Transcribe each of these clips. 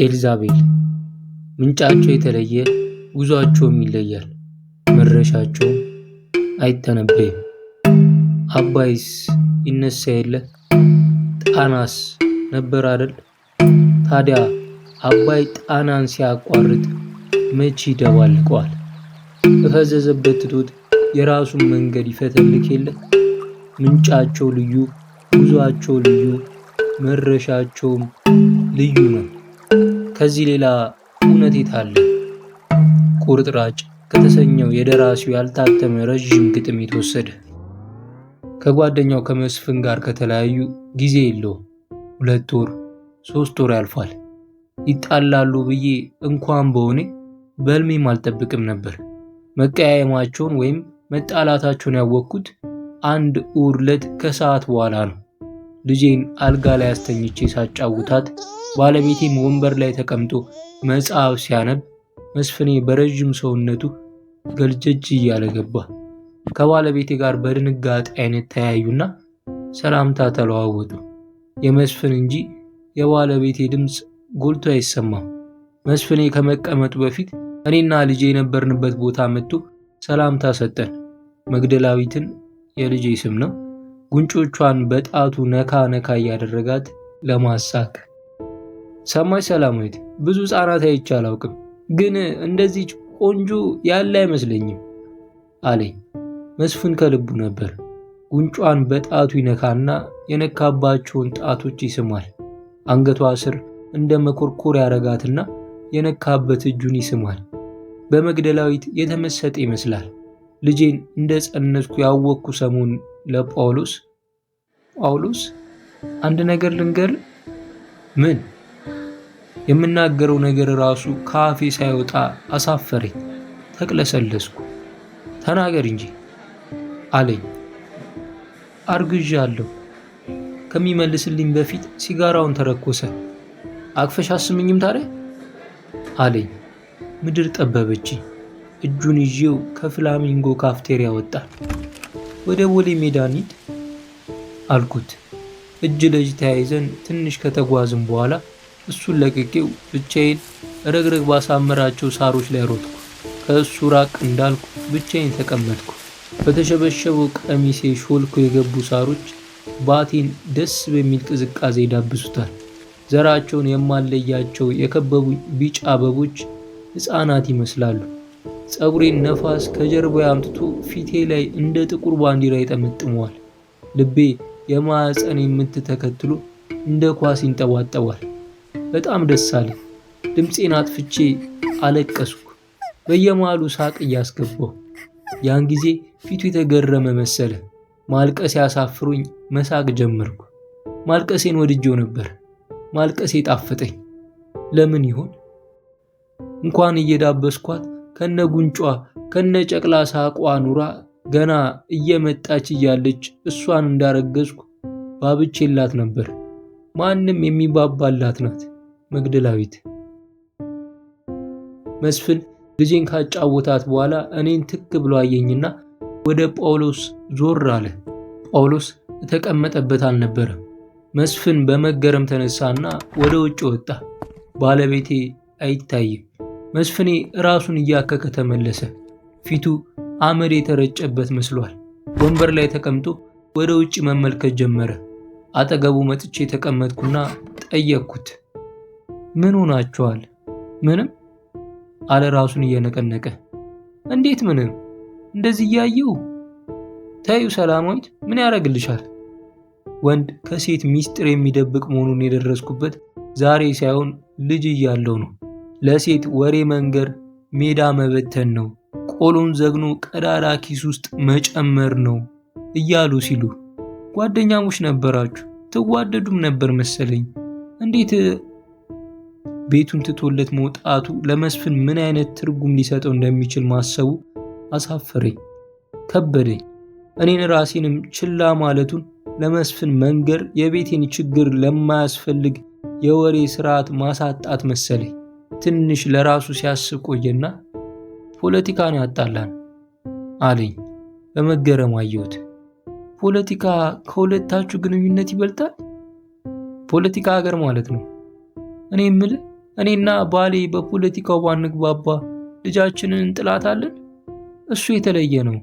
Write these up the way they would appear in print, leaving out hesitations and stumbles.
ኤልዛቤል ምንጫቸው የተለየ ጉዟቸውም ይለያል፣ መድረሻቸውም አይተነበይም። አባይስ ይነሳ የለ ጣናስ ነበር አደል? ታዲያ አባይ ጣናን ሲያቋርጥ መቼ ይደባልቀዋል? በፈዘዘበት ትቶት የራሱን መንገድ ይፈተልክ የለ? ምንጫቸው ልዩ፣ ጉዟቸው ልዩ፣ መድረሻቸውም ልዩ ነው። ከዚህ ሌላ እውነት የት አለ? ቁርጥራጭ ከተሰኘው የደራሲው ያልታተመ ረዥም ግጥም የተወሰደ። ከጓደኛው ከመስፍን ጋር ከተለያዩ ጊዜ የለውም። 2 ወር 3 ወር ያልፏል። ይጣላሉ ብዬ እንኳን በሆኔ በሕልሜም አልጠብቅም ነበር። መቀያየማቸውን ወይም መጣላታቸውን ያወቅኩት አንድ እሁድ ዕለት ከሰዓት በኋላ ነው። ልጄን አልጋ ላይ አስተኝቼ ሳጫውታት ባለቤቴም ወንበር ላይ ተቀምጦ መጽሐፍ ሲያነብ መስፍኔ በረዥም ሰውነቱ ገልጀጅ እያለ ገባ። ከባለቤቴ ጋር በድንጋጤ አይነት ተያዩና ሰላምታ ተለዋወጡ። የመስፍን እንጂ የባለቤቴ ድምፅ ጎልቶ አይሰማም። መስፍኔ ከመቀመጡ በፊት እኔና ልጄ የነበርንበት ቦታ መጥቶ ሰላምታ ሰጠን። መግደላዊትን የልጄ ስም ነው። ጉንጮቿን በጣቱ ነካ ነካ እያደረጋት ለማሳቅ ሰማች ሰላማዊት፣ ብዙ ሕፃናት አይቼ አላውቅም፣ ግን እንደዚህ ቆንጆ ያለ አይመስለኝም አለኝ። መስፍን ከልቡ ነበር። ጉንጯን በጣቱ ይነካና የነካባቸውን ጣቶች ይስማል። አንገቷ ስር እንደ መኮርኮር ያረጋትና የነካበት እጁን ይስማል። በመግደላዊት የተመሰጠ ይመስላል። ልጄን እንደ ጸነስኩ ያወቅኩ ሰሞን ለጳውሎስ አንድ ነገር ልንገር። ምን? የምናገረው ነገር ራሱ ከአፌ ሳይወጣ አሳፈረኝ። ተቅለሰለስኩ። ተናገር እንጂ አለኝ። አርግዣለሁ ከሚመልስልኝ በፊት ሲጋራውን ተረኮሰ። አቅፈሽ አስምኝም ታዲያ አለኝ። ምድር ጠበበችኝ። እጁን ይዤው ከፍላሚንጎ ካፍቴሪያ ወጣን። ወደ ቦሌ ሜዳ እንሂድ አልኩት። እጅ ለእጅ ተያይዘን ትንሽ ከተጓዝን በኋላ እሱን ለቅቄው ብቻዬን ረግረግ ባሳመራቸው ሳሮች ላይ ሮጥኩ። ከእሱ ራቅ እንዳልኩ ብቻዬን ተቀመጥኩ። በተሸበሸበው ቀሚሴ ሾልኮ የገቡ ሳሮች ባቴን ደስ በሚል ቅዝቃዜ ይዳብሱታል። ዘራቸውን የማለያቸው የከበቡኝ ቢጫ አበቦች ሕፃናት ይመስላሉ። ፀጉሬን ነፋስ ከጀርባዬ አምጥቶ ፊቴ ላይ እንደ ጥቁር ባንዲራ ይጠመጥመዋል። ልቤ የማዕፀኔን ምት ተከትሎ እንደ ኳስ ይንጠባጠባል። በጣም ደስ አለኝ። ድምፄን አጥፍቼ አለቀስኩ። በየመሃሉ ሳቅ እያስገባሁ። ያን ጊዜ ፊቱ የተገረመ መሰለ። ማልቀስ ያሳፍሮኝ መሳቅ ጀመርኩ። ማልቀሴን ወድጄው ነበር። ማልቀሴ ጣፈጠኝ። ለምን ይሆን? እንኳን እየዳበስኳት ከነ ጉንጯ ከነ ጨቅላ ሳቋ ኑራ ገና እየመጣች እያለች እሷን እንዳረገዝኩ ባብቼላት ነበር። ማንም የሚባባላት ናት መግደላዊት። መስፍን ልጄን ካጫወታት በኋላ እኔን ትክ ብሎ አየኝና ወደ ጳውሎስ ዞር አለ። ጳውሎስ የተቀመጠበት አልነበረም። መስፍን በመገረም ተነሳና ወደ ውጭ ወጣ። ባለቤቴ አይታይም። መስፍኔ ራሱን እያከከ ተመለሰ። ፊቱ አመድ የተረጨበት መስሏል። ወንበር ላይ ተቀምጦ ወደ ውጭ መመልከት ጀመረ። አጠገቡ መጥቼ ተቀመጥኩና ጠየቅኩት። ምን ሆናችኋል? ምንም አለ ራሱን እየነቀነቀ። እንዴት ምንም? እንደዚህ እያየው ታዩ ሰላማዊት ምን ያደርግልሻል? ወንድ ከሴት ሚስጥር የሚደብቅ መሆኑን የደረስኩበት ዛሬ ሳይሆን ልጅ እያለው ነው። ለሴት ወሬ መንገር ሜዳ መበተን ነው፣ ቆሎን ዘግኖ ቀዳዳ ኪስ ውስጥ መጨመር ነው እያሉ ሲሉ ጓደኛሞች ነበራችሁ፣ ትዋደዱም ነበር መሰለኝ። እንዴት? ቤቱን ትቶለት መውጣቱ ለመስፍን ምን አይነት ትርጉም ሊሰጠው እንደሚችል ማሰቡ አሳፈረኝ፣ ከበደኝ። እኔን ራሴንም ችላ ማለቱን ለመስፍን መንገር የቤቴን ችግር ለማያስፈልግ የወሬ ስርዓት ማሳጣት መሰለኝ። ትንሽ ለራሱ ሲያስብ ቆየና ፖለቲካን ያጣላን አለኝ። በመገረም አየሁት። ፖለቲካ ከሁለታችሁ ግንኙነት ይበልጣል? ፖለቲካ ሀገር ማለት ነው። እኔ የምልህ እኔና ባሌ በፖለቲካው ባንግባባ ልጃችንን እንጥላታለን? እሱ የተለየ ነው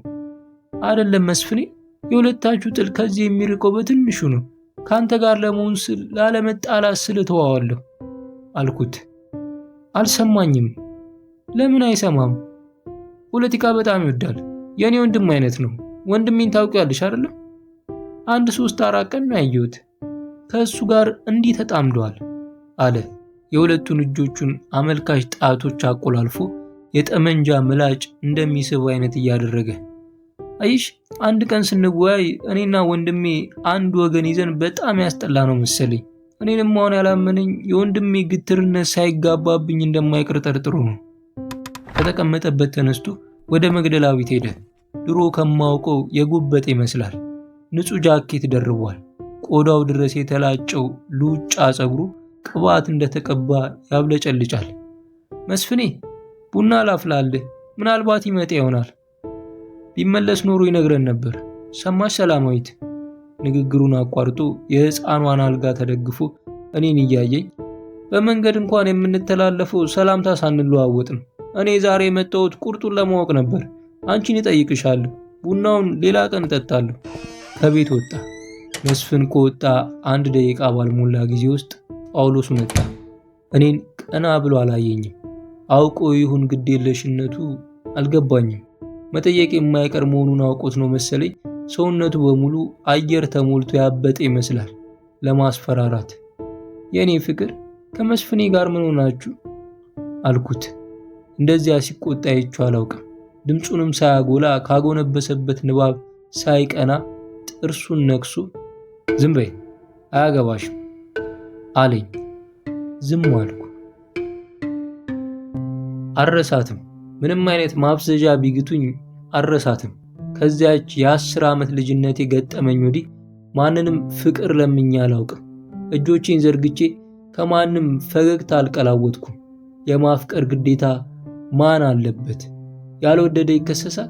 አይደለም መስፍኔ? የሁለታችሁ ጥል ከዚህ የሚርቀው በትንሹ ነው። ካንተ ጋር ለመሆን ስል ላለመጣላት ስል ተዋዋለሁ አልኩት። አልሰማኝም። ለምን አይሰማም? ፖለቲካ በጣም ይወዳል። የኔ ወንድም አይነት ነው። ወንድሜን ታውቂያለሽ አይደለም? 3-4 ቀን ነው ያየሁት። ከእሱ ጋር እንዲህ ተጣምደዋል አለ የሁለቱን እጆቹን አመልካች ጣቶች አቆላልፎ የጠመንጃ ምላጭ እንደሚስብ አይነት እያደረገ። አይሽ አንድ ቀን ስንወያይ እኔና ወንድሜ አንድ ወገን ይዘን በጣም ያስጠላ ነው መሰለኝ። እኔንም አሁን ያላመነኝ የወንድሜ ግትርነት ሳይጋባብኝ እንደማይቀር ጠርጥሮ ነው። ከተቀመጠበት ተነስቶ ወደ መግደላዊት ሄደ። ድሮ ከማውቀው የጉበጥ ይመስላል። ንጹህ ጃኬት ደርቧል። ቆዳው ድረስ የተላጨው ሉጫ ፀጉሩ ቅባት እንደተቀባ ያብለጨልጫል። መስፍኔ ቡና ላፍላልህ፣ ምናልባት ይመጣ ይሆናል። ቢመለስ ኖሮ ይነግረን ነበር። ሰማሽ ሰላማዊት? ንግግሩን አቋርጦ የሕፃኗን አልጋ ተደግፎ እኔን እያየኝ፣ በመንገድ እንኳን የምንተላለፈው ሰላምታ ሳንለዋወጥ ነው። እኔ ዛሬ የመጣሁት ቁርጡን ለማወቅ ነበር። አንቺን እጠይቅሻለሁ። ቡናውን ሌላ ቀን እጠጣለሁ። ከቤት ወጣ። መስፍን ከወጣ 1 ደቂቃ ባልሞላ ጊዜ ውስጥ ጳውሎስ መጣ። እኔን ቀና ብሎ አላየኝም። አውቆ ይሁን ግዴለሽነቱ አልገባኝም። መጠየቅ የማይቀር መሆኑን አውቆት ነው መሰለኝ ሰውነቱ በሙሉ አየር ተሞልቶ ያበጠ ይመስላል ለማስፈራራት። የእኔ ፍቅር ከመስፍኔ ጋር ምን ሆናችሁ አልኩት። እንደዚያ ሲቆጣ አይቼው አላውቅም። ድምፁንም ሳያጎላ ካጎነበሰበት ንባብ ሳይቀና ጥርሱን ነክሶ ዝም በይ አያገባሽም አለኝ። ዝም አልኩ። አረሳትም። ምንም አይነት ማፍዘዣ ቢግቱኝ አረሳትም። ከዚያች የ10 ዓመት ልጅነቴ ገጠመኝ ወዲህ ማንንም ፍቅር ለምኜ አላውቅም። እጆቼን ዘርግቼ ከማንም ፈገግታ አልቀላወጥኩም። የማፍቀር ግዴታ ማን አለበት? ያልወደደ ይከሰሳል?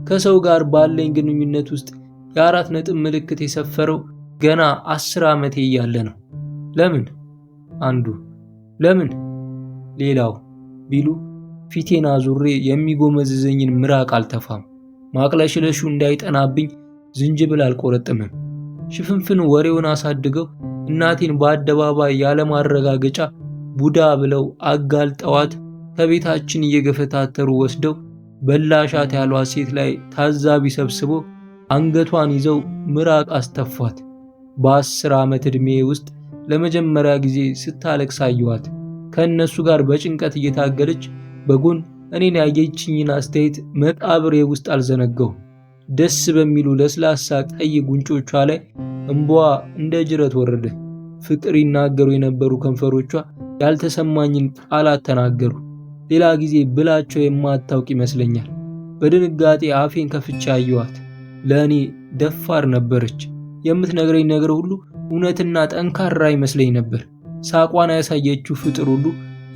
ከሰው ጋር ባለኝ ግንኙነት ውስጥ የ4 ነጥብ ምልክት የሰፈረው ገና 10 ዓመቴ እያለ ነው። ለምን? አንዱ ለምን ሌላው ቢሉ ፊቴን አዙሬ የሚጎመዝዘኝን ምራቅ አልተፋም። ማቅለሽለሹ እንዳይጠናብኝ ዝንጅብል አልቆረጥምም። ሽፍንፍን ወሬውን አሳድገው እናቴን በአደባባይ ያለማረጋገጫ ቡዳ ብለው አጋልጠዋት ከቤታችን እየገፈታተሩ ወስደው በላሻት ያሏት ሴት ላይ ታዛቢ ሰብስቦ አንገቷን ይዘው ምራቅ አስተፏት። በ10 ዓመት ዕድሜ ውስጥ ለመጀመሪያ ጊዜ ስታለቅስ አየኋት። ከእነሱ ጋር በጭንቀት እየታገለች በጎን እኔን ያየችኝን አስተያየት መቃብሬ ውስጥ አልዘነጋው። ደስ በሚሉ ለስላሳ ቀይ ጉንጮቿ ላይ እንቧ እንደ ጅረት ወረደ። ፍቅር ይናገሩ የነበሩ ከንፈሮቿ ያልተሰማኝን ቃላት ተናገሩ። ሌላ ጊዜ ብላቸው የማታውቅ ይመስለኛል። በድንጋጤ አፌን ከፍቼ አየኋት። ለእኔ ደፋር ነበረች። የምትነግረኝ ነገር ሁሉ እውነትና ጠንካራ ይመስለኝ ነበር። ሳቋን ያሳየችው ፍጥር ሁሉ፣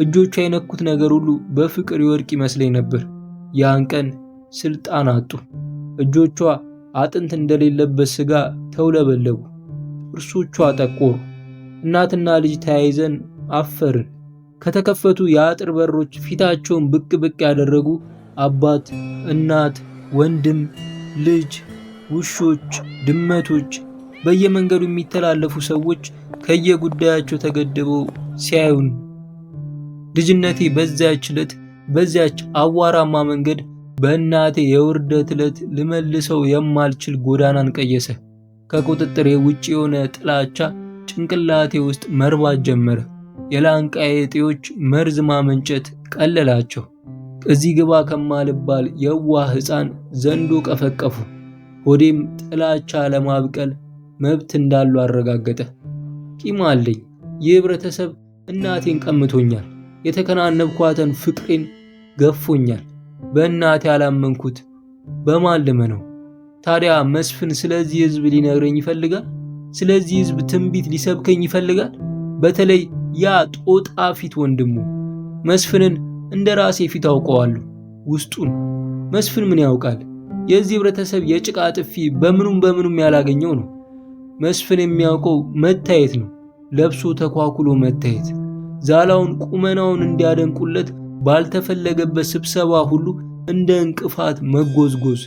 እጆቿ የነኩት ነገር ሁሉ በፍቅር ይወድቅ ይመስለኝ ነበር። ያን ቀን ስልጣን አጡ። እጆቿ አጥንት እንደሌለበት ስጋ ተውለበለቡ። ጥርሶቿ ጠቆሩ። እናትና ልጅ ተያይዘን አፈርን። ከተከፈቱ የአጥር በሮች ፊታቸውን ብቅ ብቅ ያደረጉ አባት፣ እናት፣ ወንድም፣ ልጅ፣ ውሾች፣ ድመቶች፣ በየመንገዱ የሚተላለፉ ሰዎች ከየጉዳያቸው ተገድበው ሲያዩን ልጅነቴ በዚያች ዕለት በዚያች አዋራማ መንገድ በእናቴ የውርደት ዕለት ልመልሰው የማልችል ጎዳናን ቀየሰ። ከቁጥጥሬ ውጭ የሆነ ጥላቻ ጭንቅላቴ ውስጥ መርባት ጀመረ። የላንቃዬ እጤዎች መርዝ ማመንጨት ቀለላቸው። እዚህ ግባ ከማልባል የዋህ ሕፃን ዘንዶ ቀፈቀፉ። ሆዴም ጥላቻ ለማብቀል መብት እንዳሉ አረጋገጠ። ቂም አለኝ። ይህ ህብረተሰብ እናቴን ቀምቶኛል። የተከናነብኳትን ፍቅሬን ገፎኛል። በእናቴ ያላመንኩት በማን ልመነው? ታዲያ መስፍን ስለዚህ ህዝብ ሊነግረኝ ይፈልጋል። ስለዚህ ህዝብ ትንቢት ሊሰብከኝ ይፈልጋል። በተለይ ያ ጦጣ ፊት ወንድሙ መስፍንን እንደ ራሴ ፊት አውቀዋለሁ። ውስጡን መስፍን ምን ያውቃል? የዚህ ህብረተሰብ የጭቃ ጥፊ በምኑም ያላገኘው ነው። መስፍን የሚያውቀው መታየት ነው። ለብሶ ተኳኩሎ መታየት። ዛላውን ቁመናውን እንዲያደንቁለት ባልተፈለገበት ስብሰባ ሁሉ እንደ እንቅፋት መጎዝጎዝ፣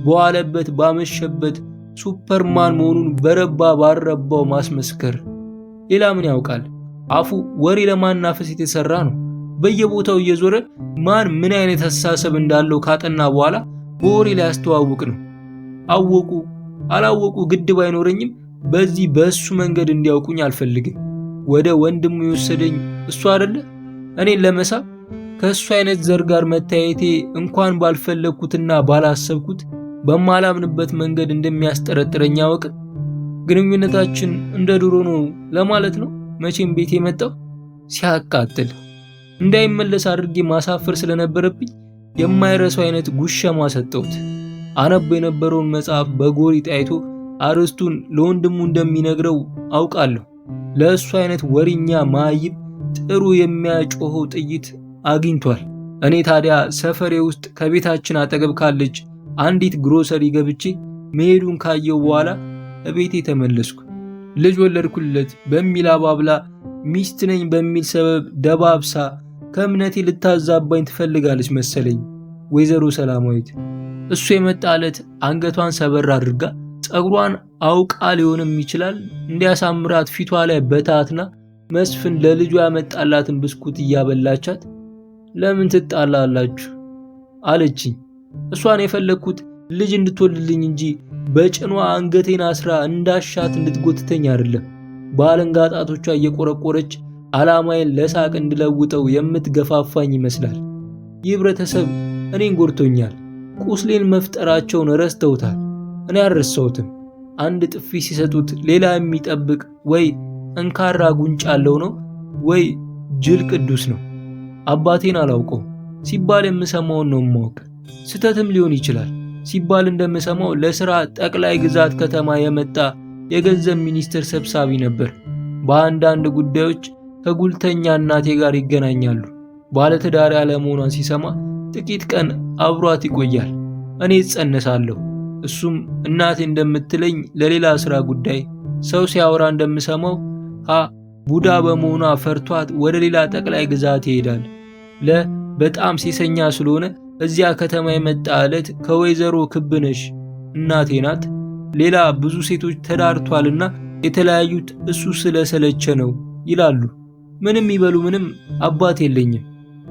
በዋለበት ባመሸበት ሱፐርማን መሆኑን በረባ ባረባው ማስመስከር። ሌላ ምን ያውቃል? አፉ ወሬ ለማናፈስ የተሰራ ነው። በየቦታው እየዞረ ማን ምን አይነት አስተሳሰብ እንዳለው ካጠና በኋላ በወሬ ላይ ያስተዋውቅ ነው። አወቁ አላወቁ ግድብ አይኖረኝም። በዚህ በእሱ መንገድ እንዲያውቁኝ አልፈልግም። ወደ ወንድሙ የወሰደኝ እሱ አይደለ? እኔን ለመሳብ ከእሱ አይነት ዘር ጋር መታየቴ እንኳን ባልፈለግኩትና ባላሰብኩት በማላምንበት መንገድ እንደሚያስጠረጥረኝ ያወቅ። ግንኙነታችን እንደ ድሮ ነው ለማለት ነው። መቼም ቤት የመጣው ሲያቃጥል እንዳይመለስ አድርጌ ማሳፈር ስለነበረብኝ የማይረሳው አይነት ጉሸማ ሰጠሁት። አነብ የነበረውን መጽሐፍ በጎሪጥ አይቶ አርስቱን ለወንድሙ እንደሚነግረው አውቃለሁ። ለእሱ አይነት ወሪኛ ማይብ ጥሩ የሚያጮኸው ጥይት አግኝቷል። እኔ ታዲያ ሰፈሬ ውስጥ ከቤታችን አጠገብ ካለች አንዲት ግሮሰሪ ገብቼ መሄዱን ካየው በኋላ እቤቴ ተመለስኩ። ልጅ ወለድኩለት በሚል አባብላ ሚስት ነኝ በሚል ሰበብ ደባብሳ ከእምነቴ ልታዛባኝ ትፈልጋለች መሰለኝ ወይዘሮ ሰላማዊት። እሱ የመጣለት አንገቷን ሰበር አድርጋ ጸጉሯን አውቃ ሊሆንም ይችላል እንዲያሳምራት ፊቷ ላይ በታትና መስፍን ለልጇ ያመጣላትን ብስኩት እያበላቻት ለምን ትጣላላችሁ አለችኝ። እሷን የፈለግኩት ልጅ እንድትወልድልኝ እንጂ በጭኗ አንገቴን አስራ እንዳሻት እንድትጎትተኝ አይደለም። በአለንጋ ጣቶቿ እየቆረቆረች ዓላማዬን ለሳቅ እንድለውጠው የምትገፋፋኝ ይመስላል። ይህ ህብረተሰብ እኔን ጎድቶኛል። ቁስሌን መፍጠራቸውን ረስተውታል። እኔ አልረሳሁትም። አንድ ጥፊ ሲሰጡት ሌላ የሚጠብቅ ወይ እንካራ ጉንጭ አለው ነው ወይ ጅል ቅዱስ ነው። አባቴን አላውቀው ሲባል የምሰማውን ነው ማወቅ። ስተትም ሊሆን ይችላል ሲባል እንደምሰማው ለሥራ ጠቅላይ ግዛት ከተማ የመጣ የገንዘብ ሚኒስቴር ሰብሳቢ ነበር። በአንዳንድ ጉዳዮች ከጉልተኛ እናቴ ጋር ይገናኛሉ። ባለትዳር ያለመሆኗን ሲሰማ ጥቂት ቀን አብሯት ይቆያል። እኔ እጸነሳለሁ። እሱም እናቴ እንደምትለኝ ለሌላ ሥራ ጉዳይ ሰው ሲያወራ እንደምሰማው ቡዳ በመሆኗ ፈርቷት ወደ ሌላ ጠቅላይ ግዛት ይሄዳል። በጣም ሴሰኛ ስለሆነ እዚያ ከተማ የመጣ ዕለት ከወይዘሮ ክብነሽ እናቴ ናት ሌላ ብዙ ሴቶች ተዳርቷልና የተለያዩት እሱ ስለሰለቸ ነው ይላሉ። ምንም ይበሉ ምንም አባት የለኝም።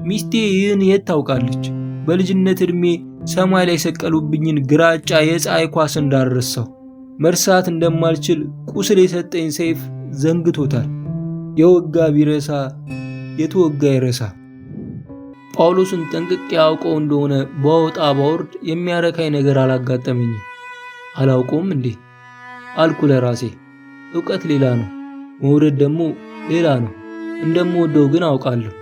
ሚስቴ ይህን የት ታውቃለች? በልጅነት ዕድሜ ሰማይ ላይ ሰቀሉብኝን ግራጫ የፀሐይ ኳስ እንዳረሳው መርሳት እንደማልችል ቁስል የሰጠኝ ሰይፍ ዘንግቶታል። የወጋ ቢረሳ የተወጋ ይረሳ። ጳውሎስን ጠንቅቄ ያውቀው እንደሆነ ባወጣ ባወርድ የሚያረካኝ ነገር አላጋጠመኝም። አላውቀውም እንዴ አልኩ ለራሴ። ዕውቀት ሌላ ነው፣ መውደድ ደግሞ ሌላ ነው። እንደምወደው ግን አውቃለሁ።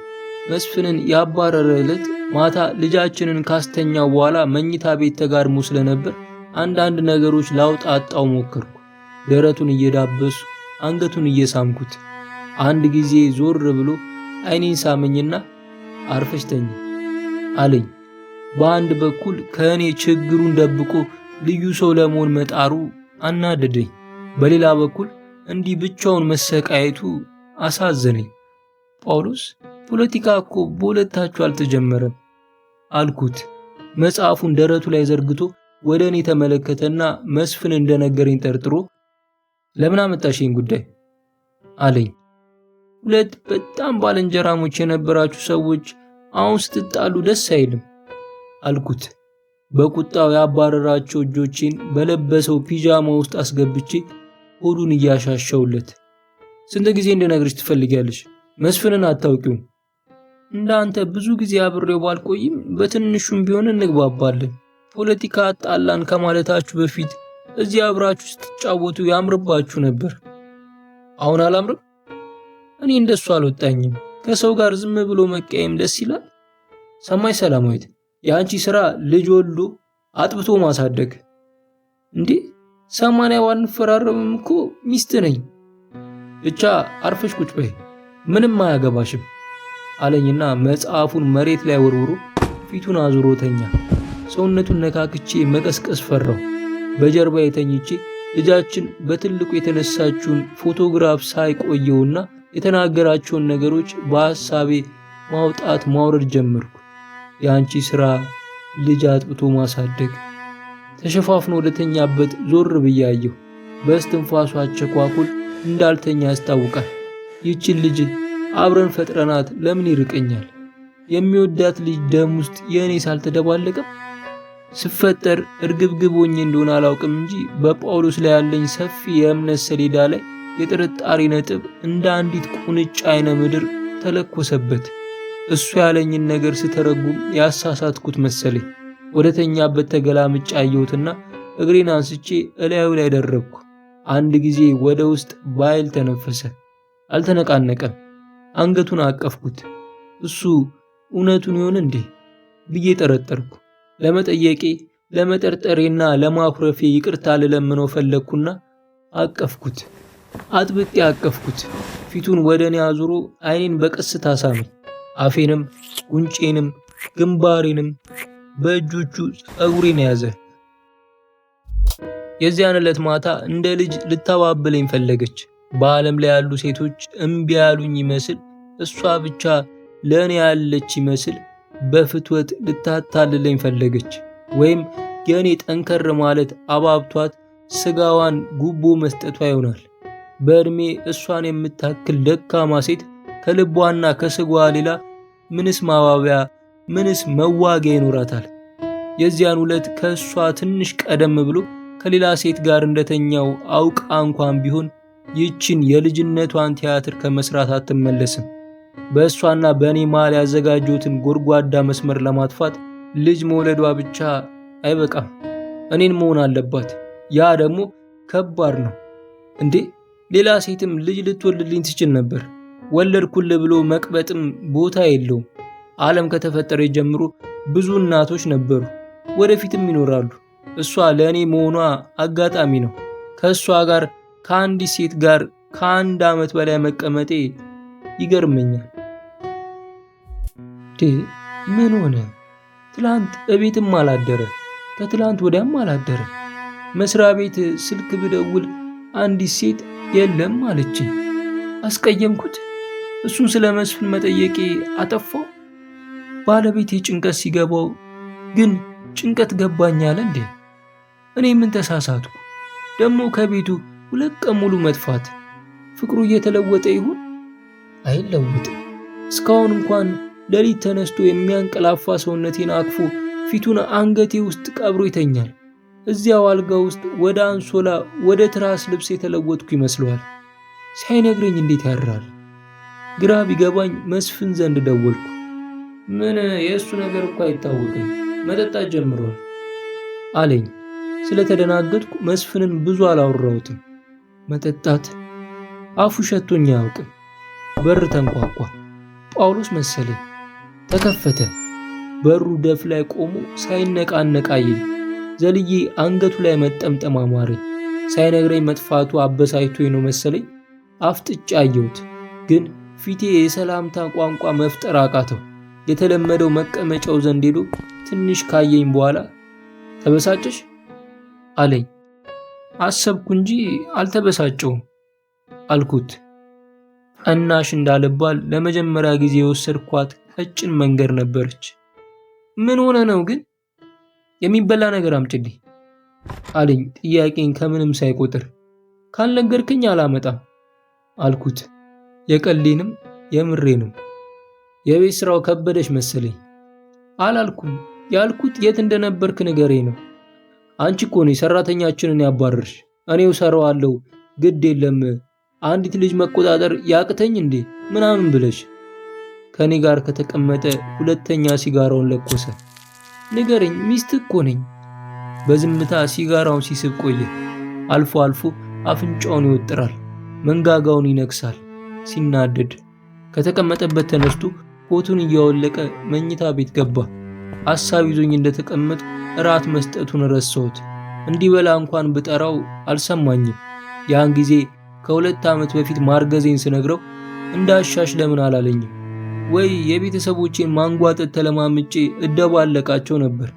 መስፍንን ያባረረ ዕለት ማታ ልጃችንን ካስተኛው በኋላ መኝታ ቤት ተጋድሞ ስለነበር አንዳንድ ነገሮች ላውጣጣው ሞከርኩ። ደረቱን እየዳበሱ አንገቱን እየሳምኩት አንድ ጊዜ ዞር ብሎ አይኔን ሳመኝና አርፈሽ ተኝ አለኝ። በአንድ በኩል ከእኔ ችግሩን ደብቆ ልዩ ሰው ለመሆን መጣሩ አናደደኝ። በሌላ በኩል እንዲህ ብቻውን መሰቃየቱ አሳዘነኝ። ጳውሎስ ፖለቲካ እኮ በሁለታችሁ አልተጀመረም አልኩት። መጽሐፉን ደረቱ ላይ ዘርግቶ ወደ እኔ ተመለከተና መስፍን እንደነገረኝ ጠርጥሮ ለምን አመጣሽኝ ጉዳይ አለኝ። ሁለት በጣም ባልንጀራሞች የነበራችሁ ሰዎች አሁን ስትጣሉ ደስ አይልም አልኩት። በቁጣው ያባረራቸው እጆቼን በለበሰው ፒጃማ ውስጥ አስገብቼ ሆዱን እያሻሸውለት ስንት ጊዜ እንደነግርሽ ትፈልጊያለሽ? መስፍንን አታውቂውም። እንዳንተ ብዙ ጊዜ አብሬው ባልቆይም በትንሹም ቢሆን እንግባባለን። ፖለቲካ አጣላን ከማለታችሁ በፊት እዚህ አብራችሁ ስትጫወቱ ያምርባችሁ ነበር። አሁን አላምርም? እኔ እንደሱ አልወጣኝም። ከሰው ጋር ዝም ብሎ መቀየም ደስ ይላል። ሰማይ ሰላማዊት፣ የአንቺ ሥራ ልጅ ወልዶ አጥብቶ ማሳደግ እንዴ? 80 ባንፈራረምም እኮ ሚስት ነኝ። ብቻ አርፈሽ ቁጭ በይ፣ ምንም አያገባሽም አለኝና መጽሐፉን መሬት ላይ ወርውሮ ፊቱን አዙሮ ተኛ። ሰውነቱን ነካክቼ መቀስቀስ ፈራው። በጀርባዬ ተኝቼ ልጃችን በትልቁ የተነሳችውን ፎቶግራፍ ሳይቆየውና የተናገራቸውን ነገሮች በሐሳቤ ማውጣት ማውረድ ጀመርኩ። የአንቺ ሥራ ልጅ አጥብቶ ማሳደግ። ተሸፋፍኖ ወደተኛበት ዞር ብዬ አየሁ። በእስትንፋሷ አቸኳኩል እንዳልተኛ ያስታውቃል። ይህችን ልጅ አብረን ፈጥረናት ለምን ይርቀኛል? የሚወዳት ልጅ ደም ውስጥ የእኔ ሳልተደባለቀም? ስፈጠር እርግብግብ ሆኜ እንደሆነ አላውቅም እንጂ በጳውሎስ ላይ ያለኝ ሰፊ የእምነት ሰሌዳ ላይ የጥርጣሬ ነጥብ እንደ አንዲት ቁንጫ አይነ ምድር ተለኮሰበት። እሱ ያለኝን ነገር ስተረጉም ያሳሳትኩት መሰለኝ። ወደተኛበት ተገላምጬ አየሁትና እግሬን አንስቼ እላዩ ላይ ደረብኩ። አንድ ጊዜ ወደ ውስጥ በኃይል ተነፈሰ። አልተነቃነቀም። አንገቱን አቀፍኩት። እሱ እውነቱን ይሆን እንዴ ብዬ ጠረጠርኩ። ለመጠየቄ ለመጠርጠሬና ለማኩረፌ ይቅርታ ልለምነው ፈለግኩና አቀፍኩት። አጥብቄ አቀፍኩት። ፊቱን ወደ እኔ አዙሮ አይኔን በቀስታ ሳመኝ። አፌንም ጉንጬንም ግንባሬንም በእጆቹ ጸጉሬን ያዘ። የዚያን ዕለት ማታ እንደ ልጅ ልታባብለኝ ፈለገች። በዓለም ላይ ያሉ ሴቶች እምቢ ያሉኝ ይመስል እሷ ብቻ ለእኔ ያለች ይመስል በፍትወት ልታታልለኝ ፈለገች። ወይም የእኔ ጠንከር ማለት አባብቷት ስጋዋን ጉቦ መስጠቷ ይሆናል። በዕድሜ እሷን የምታክል ደካማ ሴት ከልቧና ከስጋዋ ሌላ ምንስ ማባቢያ ምንስ መዋጊያ ይኖራታል? የዚያን ዕለት ከእሷ ትንሽ ቀደም ብሎ ከሌላ ሴት ጋር እንደተኛው አውቃ እንኳን ቢሆን ይህችን የልጅነቷን ቲያትር ከመስራት አትመለስም። በእሷና በእኔ መሃል ያዘጋጀሁትን ጎድጓዳ መስመር ለማጥፋት ልጅ መውለዷ ብቻ አይበቃም፣ እኔን መሆን አለባት። ያ ደግሞ ከባድ ነው እንዴ! ሌላ ሴትም ልጅ ልትወልድልኝ ትችል ነበር። ወለድኩልህ ብሎ መቅበጥም ቦታ የለውም። ዓለም ከተፈጠረ ጀምሮ ብዙ እናቶች ነበሩ፣ ወደፊትም ይኖራሉ። እሷ ለእኔ መሆኗ አጋጣሚ ነው። ከእሷ ጋር ከአንዲት ሴት ጋር ከ1 ዓመት በላይ መቀመጤ ይገርመኛል። ምን ሆነ? ትላንት እቤትም አላደረ፣ ከትላንት ወዲያም አላደረ። መስሪያ ቤት ስልክ ብደውል አንዲት ሴት የለም አለችኝ። አስቀየምኩት? እሱን ስለ መስፍን መጠየቄ አጠፋው? ባለቤቴ ጭንቀት ሲገባው ግን ጭንቀት ገባኝ አለ እንዴ? እኔ ምን ተሳሳትኩ? ደግሞ ከቤቱ 2 ቀን ሙሉ መጥፋት። ፍቅሩ እየተለወጠ ይሁን? አይለወጥም። እስካሁን እንኳን ሌሊት ተነስቶ የሚያንቀላፋ ሰውነቴን አቅፎ ፊቱን አንገቴ ውስጥ ቀብሮ ይተኛል። እዚያው አልጋ ውስጥ ወደ አንሶላ ወደ ትራስ ልብስ የተለወጥኩ ይመስለዋል። ሳይነግረኝ እንዴት ያድራል? ግራ ቢገባኝ መስፍን ዘንድ ደወልኩ። ምን የእሱ ነገር እኮ አይታወቅም፣ መጠጣት ጀምሯል አለኝ። ስለተደናገጥኩ መስፍንን ብዙ አላወራሁትም። መጠጣት? አፉ ሸቶኝ አያውቅም። በር ተንኳኳ። ጳውሎስ መሰለኝ። ተከፈተ። በሩ ደፍ ላይ ቆሞ ሳይነቃነቅ አየኝ። ዘልዬ አንገቱ ላይ መጠምጠም አማረኝ። ሳይነግረኝ መጥፋቱ አበሳጭቶኝ ነው መሰለኝ። አፍጥጬ አየሁት፣ ግን ፊቴ የሰላምታ ቋንቋ መፍጠር አቃተው። የተለመደው መቀመጫው ዘንድ ሄዶ ትንሽ ካየኝ በኋላ ተበሳጨሽ አለኝ። አሰብኩ እንጂ አልተበሳጨውም አልኩት። እናሽ እንዳልባል ለመጀመሪያ ጊዜ የወሰድኳት ቀጭን መንገድ ነበረች። ምን ሆነ ነው ግን? የሚበላ ነገር አምጪልኝ አለኝ ጥያቄን ከምንም ሳይቆጥር። ካልነገርክኝ አላመጣም አልኩት፣ የቀሌንም የምሬንም። የቤት ስራው ከበደሽ መሰለኝ። አላልኩም፣ ያልኩት የት እንደነበርክ ንገረኝ ነው። አንቺ እኮ ነሽ ሰራተኛችንን ያባረርሽ። እኔው ሰራዋለሁ ግድ የለም አንዲት ልጅ መቆጣጠር ያቅተኝ እንዴ ምናምን ብለሽ። ከኔ ጋር ከተቀመጠ 2ኛ ሲጋራውን ለኮሰ። ንገረኝ፣ ሚስት እኮ ነኝ። በዝምታ ሲጋራውን ሲስብ ቆየ። አልፎ አልፎ አፍንጫውን ይወጥራል፣ መንጋጋውን ይነክሳል ሲናደድ። ከተቀመጠበት ተነስቶ ኮቱን እያወለቀ መኝታ ቤት ገባ። ሐሳብ ይዞኝ እንደተቀመጥ እራት መስጠቱን ረሳሁት። እንዲበላ እንኳን ብጠራው አልሰማኝም። ያን ጊዜ ከ2 ዓመት በፊት ማርገዜን ስነግረው እንዳሻሽ ለምን አላለኝም? ወይ የቤተሰቦቼን ማንጓጠጥ ተለማምጬ እደባለቃቸው ነበር።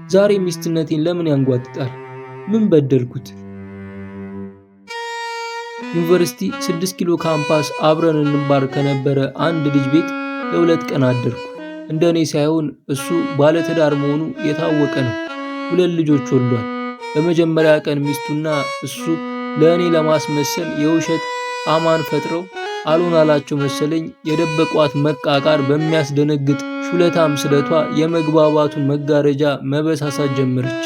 ዛሬ ሚስትነቴን ለምን ያንጓጥጣል? ምን በደልኩት? ዩኒቨርሲቲ 6 ኪሎ ካምፓስ አብረን እንማር ከነበረ አንድ ልጅ ቤት ለ2 ቀን አደርኩ። እንደኔ ሳይሆን እሱ ባለትዳር መሆኑ የታወቀ ነው። 2 ልጆች ወልዷል። በመጀመሪያ ቀን ሚስቱና እሱ ለእኔ ለማስመሰል የውሸት አማን ፈጥረው አልሆናላቸው መሰለኝ የደበቋት መቃቃር በሚያስደነግጥ ሹለታም ስለቷ የመግባባቱን መጋረጃ መበሳሳት ጀመረች።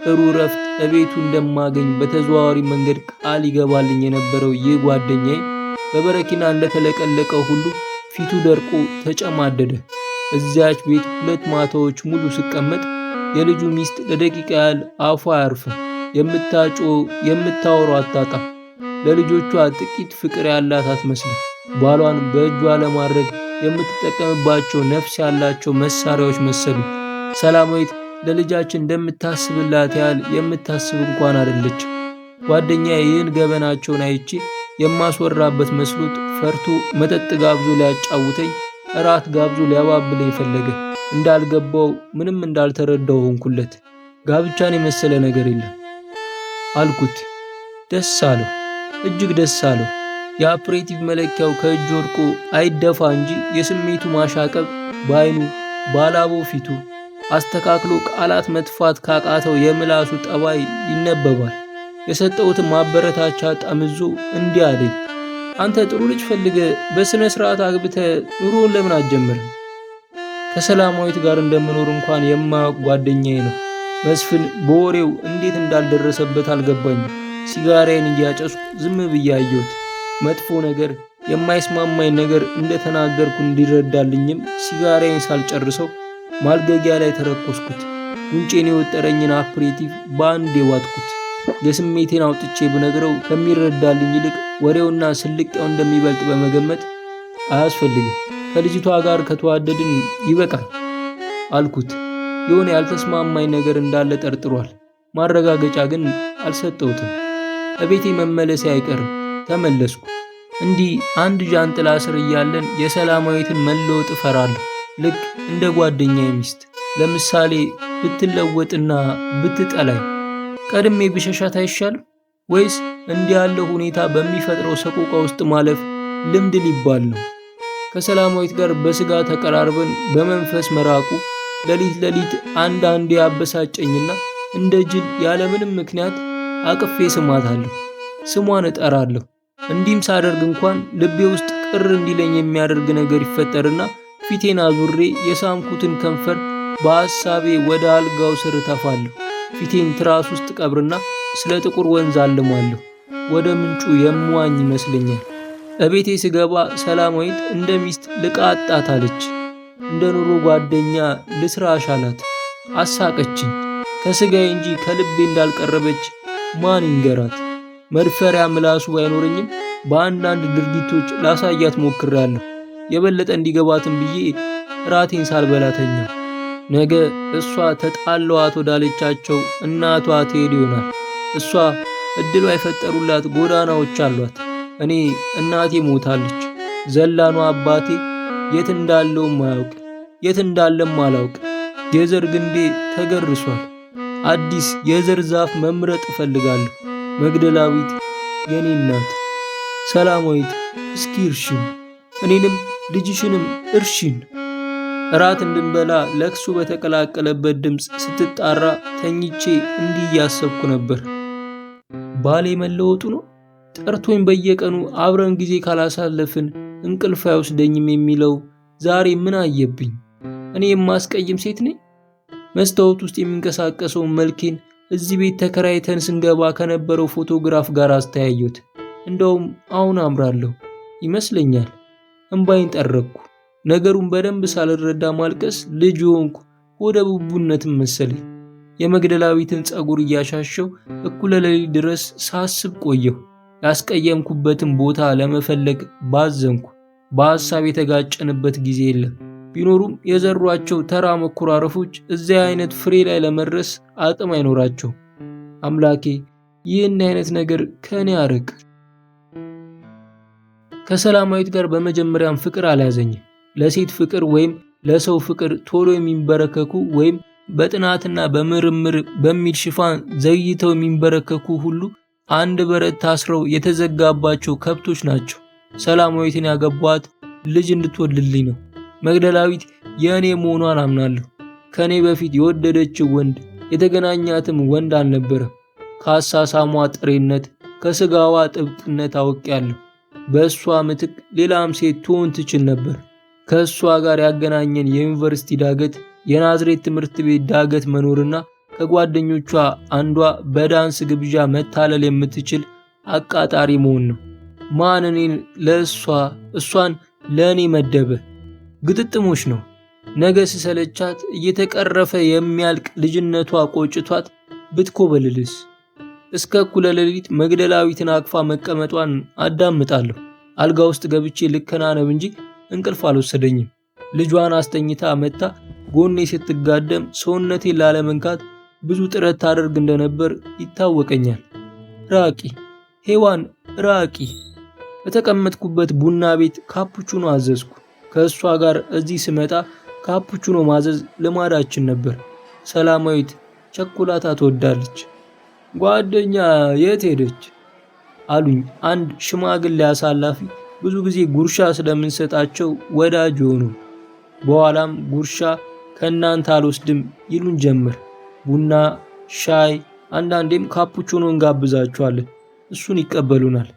ጥሩ ረፍት እቤቱ እንደማገኝ በተዘዋዋሪ መንገድ ቃል ይገባልኝ የነበረው ይህ ጓደኛዬ በበረኪና እንደተለቀለቀው ሁሉ ፊቱ ደርቆ ተጨማደደ። እዚያች ቤት 2 ማታዎች ሙሉ ስቀመጥ የልጁ ሚስት ለደቂቃ ያህል አፏ አያርፍም። የምታወራው አታጣም። ለልጆቿ ጥቂት ፍቅር ያላት አትመስልም። ባሏን በእጇ ለማድረግ የምትጠቀምባቸው ነፍስ ያላቸው መሳሪያዎች መሰሉ። ሰላማዊት ለልጃችን እንደምታስብላት ያህል የምታስብ እንኳን አይደለችም። ጓደኛዬ ይህን ገበናቸውን አይቼ የማስወራበት መስሎት ፈርቶ መጠጥ ጋብዞ ሊያጫውተኝ፣ እራት ጋብዞ ሊያባብለኝ ፈለገ። እንዳልገባው ምንም እንዳልተረዳው ሆንኩለት። ጋብቻን የመሰለ ነገር የለም አልኩት። ደስ አለው፣ እጅግ ደስ አለው። የአፕሬቲቭ መለኪያው ከእጅ ወድቆ አይደፋ እንጂ የስሜቱ ማሻቀብ በአይኑ ባላቦ ፊቱ አስተካክሎ ቃላት መጥፋት ካቃተው የምላሱ ጠባይ ይነበባል። የሰጠሁትን ማበረታቻ ጠምዞ እንዲህ አለኝ፣ አንተ ጥሩ ልጅ ፈልገ በስነ ስርዓት አግብተ ኑሮውን ለምን አትጀምርም? ከሰላማዊት ጋር እንደምኖር እንኳን የማያውቅ ጓደኛዬ ነው። መስፍን በወሬው እንዴት እንዳልደረሰበት አልገባኝም። ሲጋራዬን እያጨስኩ ዝም ብዬ አየሁት። መጥፎ ነገር የማይስማማኝ ነገር እንደተናገርኩ እንዲረዳልኝም ሲጋራዬን ሳልጨርሰው ማልገጊያ ላይ ተረኮስኩት። ጉንጬን የወጠረኝን አፕሬቲቭ በአንዴ ዋጥኩት። የስሜቴን አውጥቼ ብነግረው ከሚረዳልኝ ይልቅ ወሬውና ስልቅያው እንደሚበልጥ በመገመት አያስፈልግም፣ ከልጅቷ ጋር ከተዋደድን ይበቃል አልኩት። የሆነ ያልተስማማኝ ነገር እንዳለ ጠርጥሯል። ማረጋገጫ ግን አልሰጠሁትም። እቤቴ መመለሴ አይቀርም። ተመለስኩ። እንዲህ አንድ ዣንጥላ ስር እያለን የሰላማዊትን መለወጥ እፈራለሁ። ልክ እንደ ጓደኛዬ ሚስት ለምሳሌ ብትለወጥና ብትጠላኝ ቀድሜ ብሸሻት አይሻልም? ወይስ እንዲህ ያለው ሁኔታ በሚፈጥረው ሰቆቃ ውስጥ ማለፍ ልምድ ሊባል ነው? ከሰላማዊት ጋር በስጋ ተቀራርበን በመንፈስ መራቁ ሌሊት ሌሊት አንዳንዴ ያበሳጨኝና እንደ ጅል ያለምንም ምክንያት አቅፌ ስማታለሁ፣ ስሟን እጠራለሁ። እንዲህም ሳደርግ እንኳን ልቤ ውስጥ ቅር እንዲለኝ የሚያደርግ ነገር ይፈጠርና ፊቴን አዙሬ የሳምኩትን ከንፈር በሐሳቤ ወደ አልጋው ስር እተፋለሁ። ፊቴን ትራስ ውስጥ ቀብርና ስለ ጥቁር ወንዝ አልማለሁ። ወደ ምንጩ የምዋኝ ይመስለኛል። እቤቴ ስገባ ሰላማዊት እንደ ሚስት ልቃጣት አለች። እንደ ኑሮ ጓደኛ ልስራሽ አላት። አሳቀችኝ። ከስጋዬ እንጂ ከልቤ እንዳልቀረበች ማን ይንገራት? መድፈሪያ ምላሱ ባይኖረኝም በአንዳንድ ድርጊቶች ላሳያት ሞክሬያለሁ። የበለጠ እንዲገባትም ብዬ ራቴን ሳልበላ ተኛሁ። ነገ እሷ ተጣለዋት ወዳለቻቸው እናቷ ትሄድ ይሆናል። እሷ እድሏ የፈጠሩላት ጎዳናዎች አሏት። እኔ እናቴ ሞታለች። ዘላኗ አባቴ የት እንዳለውም አያውቅ፣ የት እንዳለም አላውቅ። የዘር ግንዴ ተገርሷል። አዲስ የዘር ዛፍ መምረጥ እፈልጋለሁ። መግደላዊት የኔ እናት፣ ሰላማዊት እስኪ እርሽን፣ እኔንም ልጅሽንም እርሽን። እራት እንድንበላ ለቅሶ በተቀላቀለበት ድምፅ ስትጣራ ተኝቼ እንዲህ እያሰብኩ ነበር። ባሌ መለወጡ ነው? ጠርቶኝ በየቀኑ አብረን ጊዜ ካላሳለፍን እንቅልፍ አይወስደኝም የሚለው ዛሬ ምን አየብኝ? እኔ የማስቀይም ሴት ነኝ? መስታወት ውስጥ የሚንቀሳቀሰውን መልኬን እዚህ ቤት ተከራይተን ስንገባ ከነበረው ፎቶግራፍ ጋር አስተያየሁት። እንደውም አሁን አምራለሁ ይመስለኛል። እንባይን ጠረኩ። ነገሩን በደንብ ሳልረዳ ማልቀስ ልጅ ሆንኩ ወደ ቡቡነትም መሰለኝ። የመግደላዊትን ጸጉር እያሻሸው እኩለ ሌሊት ድረስ ሳስብ ቆየሁ። ያስቀየምኩበትን ቦታ ለመፈለግ ባዘንኩ። በሐሳብ የተጋጨንበት ጊዜ የለም። ቢኖሩም የዘሯቸው ተራ መኮራረፎች እዚያ አይነት ፍሬ ላይ ለመድረስ አቅም አይኖራቸው። አምላኬ ይህን አይነት ነገር ከኔ አርቅ። ከሰላማዊት ጋር በመጀመሪያም ፍቅር አልያዘኝም። ለሴት ፍቅር ወይም ለሰው ፍቅር ቶሎ የሚንበረከኩ ወይም በጥናትና በምርምር በሚል ሽፋን ዘይተው የሚንበረከኩ ሁሉ አንድ በረት ታስረው የተዘጋባቸው ከብቶች ናቸው። ሰላማዊትን ያገቧት ልጅ እንድትወልድልኝ ነው። መግደላዊት የእኔ መሆኗን አምናለሁ። ከኔ በፊት የወደደችው ወንድ የተገናኛትም ወንድ አልነበረም። ከአሳሳሟ ጥሬነት ከስጋዋ ጥብቅነት አውቄያለሁ። በእሷ ምትክ ሌላም ሴት ትሆን ትችል ነበር። ከእሷ ጋር ያገናኘን የዩኒቨርሲቲ ዳገት፣ የናዝሬት ትምህርት ቤት ዳገት መኖርና ከጓደኞቿ አንዷ በዳንስ ግብዣ መታለል የምትችል አቃጣሪ መሆን ነው። ማን እኔን ለእሷ እሷን ለእኔ መደበ? ግጥጥሞች ነው። ነገ ስሰለቻት እየተቀረፈ የሚያልቅ ልጅነቷ ቆጭቷት ብትኮበልልስ? እስከ እኩለ ሌሊት መግደላዊትን አቅፋ መቀመጧን አዳምጣለሁ። አልጋ ውስጥ ገብቼ ልከናነብ እንጂ እንቅልፍ አልወሰደኝም። ልጇን አስተኝታ መታ ጎኔ ስትጋደም ሰውነቴን ላለመንካት ብዙ ጥረት ታደርግ እንደነበር ይታወቀኛል። ራቂ ሔዋን ራቂ። በተቀመጥኩበት ቡና ቤት ካፑቹኖ አዘዝኩ። ከእሷ ጋር እዚህ ስመጣ ካፑቹኖ ማዘዝ ልማዳችን ነበር። ሰላማዊት ቸኮላታ ትወዳለች። ጓደኛ የት ሄደች አሉኝ አንድ ሽማግሌ አሳላፊ፣ ብዙ ጊዜ ጉርሻ ስለምንሰጣቸው ወዳጅ ሆኑ። በኋላም ጉርሻ ከእናንተ አልወስድም ይሉን ጀመር። ቡና፣ ሻይ፣ አንዳንዴም ካፑቹኖ እንጋብዛቸዋለን። እሱን ይቀበሉናል።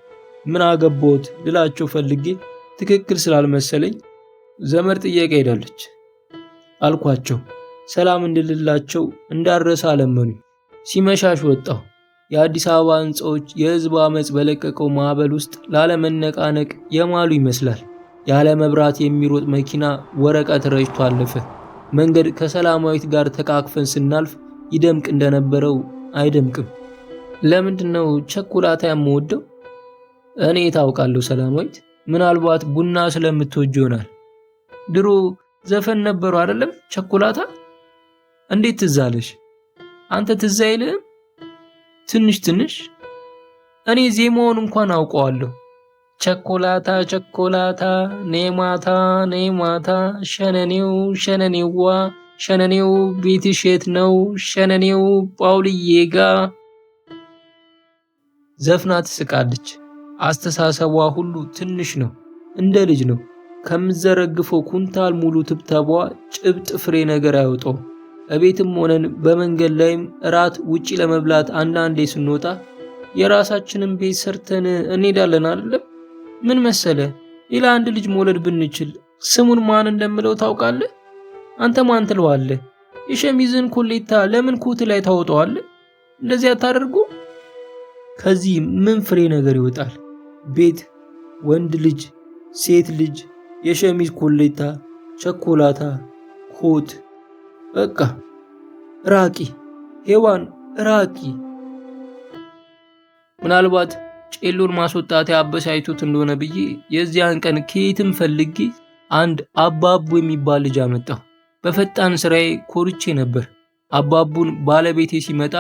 ምን አገባዎት ልላቸው ፈልጌ ትክክል ስላልመሰለኝ ዘመድ ጥየቃ ሄዳለች አልኳቸው። ሰላም እንድልላቸው እንዳረሳ ለመኑኝ። ሲመሻሽ ወጣሁ። የአዲስ አበባ ሕንፃዎች የሕዝብ አመፅ በለቀቀው ማዕበል ውስጥ ላለመነቃነቅ የማሉ ይመስላል። ያለ መብራት የሚሮጥ መኪና ወረቀት ረጭቶ አለፈ። መንገድ ከሰላማዊት ጋር ተቃቅፈን ስናልፍ ይደምቅ እንደነበረው አይደምቅም። ለምንድነው ቸኮላታ የምወደው? እኔ ታውቃለሁ ሰላማዊት፣ ምናልባት ቡና ስለምትወጅ ይሆናል። ድሮ ዘፈን ነበሩ አይደለም ቸኮላታ? እንዴት ትዝ አለሽ? አንተ ትዝ አይልህም? ትንሽ ትንሽ። እኔ ዜማውን እንኳን አውቀዋለሁ። ቸኮላታ ቸኮላታ ኔማታ ኔማታ ሸነኔው ሸነኔዋ ሸነኔው ቤትሽ የት ነው ሸነኔው ጳውልዬ ጋ። ዘፍና ትስቃለች። አስተሳሰቧ ሁሉ ትንሽ ነው፣ እንደ ልጅ ነው። ከምዘረግፈው ኩንታል ሙሉ ትብተቧ ጭብጥ ፍሬ ነገር አይወጣውም። እቤትም ሆነን በመንገድ ላይም እራት ውጪ ለመብላት አንዳንዴ ስንወጣ የራሳችንን ቤት ሰርተን እንሄዳለን አይደለም? ምን መሰለ፣ ሌላ አንድ ልጅ መውለድ ብንችል ስሙን ማን እንደምለው ታውቃለህ? አንተ ማን ትለዋለህ? የሸሚዝን ኮሌታ ለምን ኮት ላይ ታወጣዋለህ? እንደዚህ አታደርጉ? ከዚህ ምን ፍሬ ነገር ይወጣል? ቤት፣ ወንድ ልጅ፣ ሴት ልጅ፣ የሸሚዝ ኮሌታ፣ ቸኮላታ፣ ኮት። በቃ ራቂ ሔዋን ራቂ። ምናልባት ጬሎን ማስወጣት አበሳይቶት እንደሆነ ብዬ የዚያን ቀን ከየትም ፈልጌ አንድ አባቡ የሚባል ልጅ አመጣሁ። በፈጣን ስራዬ ኮርቼ ነበር። አባቡን ባለቤቴ ሲመጣ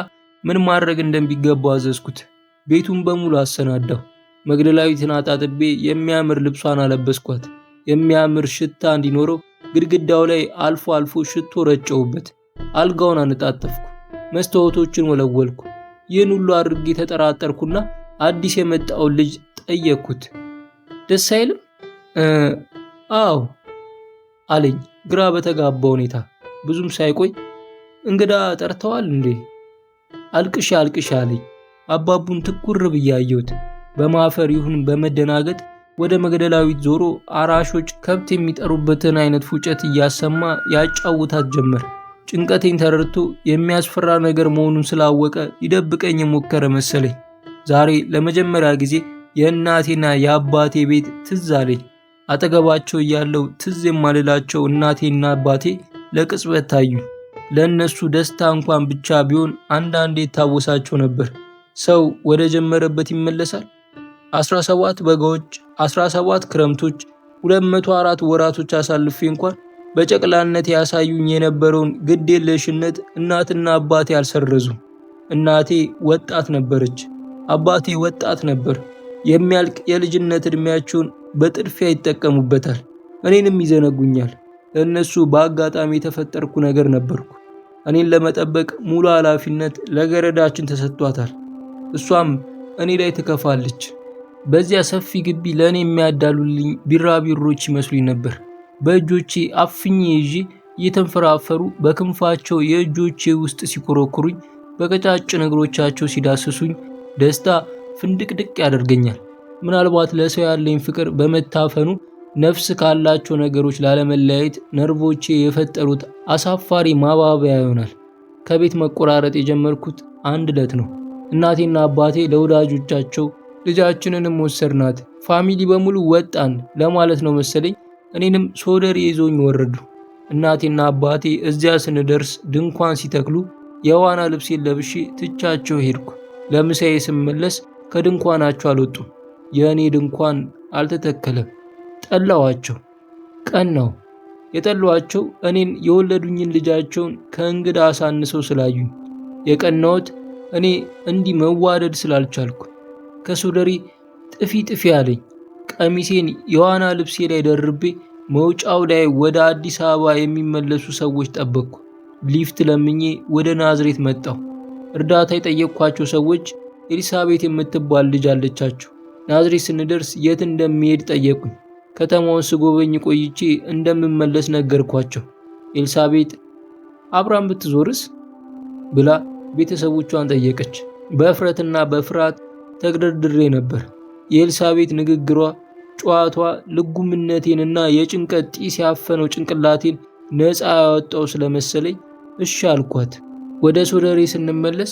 ምን ማድረግ እንደሚገባው አዘዝኩት። ቤቱን በሙሉ አሰናዳሁ። መግደላዊትን አጣጥቤ የሚያምር ልብሷን አለበስኳት። የሚያምር ሽታ እንዲኖረው ግድግዳው ላይ አልፎ አልፎ ሽቶ ረጨውበት። አልጋውን አነጣጠፍኩ። መስታወቶችን ወለወልኩ። ይህን ሁሉ አድርጌ ተጠራጠርኩና አዲስ የመጣውን ልጅ ጠየቅኩት። ደስ አይልም? አዎ አለኝ ግራ በተጋባ ሁኔታ። ብዙም ሳይቆይ እንግዳ ጠርተዋል እንዴ? አልቅሻ አልቅሻ አለኝ። አባቡን ትኩር ብዬ አየሁት። በማፈር ይሁን በመደናገጥ ወደ መግደላዊት ዞሮ አራሾች ከብት የሚጠሩበትን አይነት ፉጨት እያሰማ ያጫውታት ጀመር። ጭንቀቴን ተረድቶ የሚያስፈራ ነገር መሆኑን ስላወቀ ሊደብቀኝ የሞከረ መሰለኝ። ዛሬ ለመጀመሪያ ጊዜ የእናቴና የአባቴ ቤት ትዝ አለኝ። አጠገባቸው እያለው ትዝ የማልላቸው እናቴና አባቴ ለቅጽበት ታዩኝ። ለእነሱ ደስታ እንኳን ብቻ ቢሆን አንዳንዴ ታወሳቸው ነበር። ሰው ወደ ጀመረበት ይመለሳል። 17 በጋዎች፣ 17 ክረምቶች፣ 204 ወራቶች አሳልፌ እንኳን በጨቅላነት ያሳዩኝ የነበረውን ግዴለሽነት እናትና አባቴ አልሰረዙም። እናቴ ወጣት ነበረች፣ አባቴ ወጣት ነበር። የሚያልቅ የልጅነት ዕድሜያቸውን በጥድፊያ ይጠቀሙበታል፣ እኔንም ይዘነጉኛል። ለእነሱ በአጋጣሚ የተፈጠርኩ ነገር ነበርኩ። እኔን ለመጠበቅ ሙሉ ኃላፊነት ለገረዳችን ተሰጥቷታል። እሷም እኔ ላይ ትከፋለች። በዚያ ሰፊ ግቢ ለእኔ የሚያዳሉልኝ ቢራቢሮች ይመስሉኝ ነበር። በእጆቼ አፍኜ ይዤ እየተንፈራፈሩ በክንፋቸው የእጆቼ ውስጥ ሲኮረኩሩኝ፣ በቀጫጭን እግሮቻቸው ሲዳስሱኝ ደስታ ፍንድቅድቅ ያደርገኛል። ምናልባት ለሰው ያለኝ ፍቅር በመታፈኑ ነፍስ ካላቸው ነገሮች ላለመለያየት ነርቮቼ የፈጠሩት አሳፋሪ ማባበያ ይሆናል። ከቤት መቆራረጥ የጀመርኩት አንድ ዕለት ነው። እናቴና አባቴ ለወዳጆቻቸው ልጃችንንም ወሰድናት፣ ፋሚሊ በሙሉ ወጣን ለማለት ነው መሰለኝ እኔንም ሶደሬ ይዞኝ ወረዱ። እናቴና አባቴ እዚያ ስንደርስ ድንኳን ሲተክሉ የዋና ልብሴን ለብሼ ትቻቸው ሄድኩ። ለምሳዬ ስመለስ ከድንኳናቸው አልወጡም። የእኔ ድንኳን አልተተከለም። ጠላዋቸው። ቀናው። የጠሏቸው እኔን የወለዱኝን ልጃቸውን ከእንግዳ አሳንሰው ስላዩኝ። የቀናሁት እኔ እንዲህ መዋደድ ስላልቻልኩ። ከሶደሬ ጥፊ ጥፊ አለኝ። ቀሚሴን የዋና ልብሴ ላይ ደርቤ መውጫው ላይ ወደ አዲስ አበባ የሚመለሱ ሰዎች ጠበቅኩ። ሊፍት ለምኜ ወደ ናዝሬት መጣሁ። እርዳታ የጠየቅኳቸው ሰዎች ኤልሳቤት የምትባል ልጅ አለቻቸው። ናዝሬት ስንደርስ የት እንደሚሄድ ጠየቁኝ። ከተማውን ስጎበኝ ቆይቼ እንደምመለስ ነገርኳቸው። ኤልሳቤት አብራን ብትዞርስ ብላ ቤተሰቦቿን ጠየቀች። በእፍረትና በፍርሃት ተግደርድሬ ነበር። የኤልሳቤት ንግግሯ፣ ጨዋቷ ልጉምነቴንና የጭንቀት ጢስ ያፈነው ጭንቅላቴን ነፃ ያወጣው ስለመሰለኝ እሺ አልኳት። ወደ ሶደሬ ስንመለስ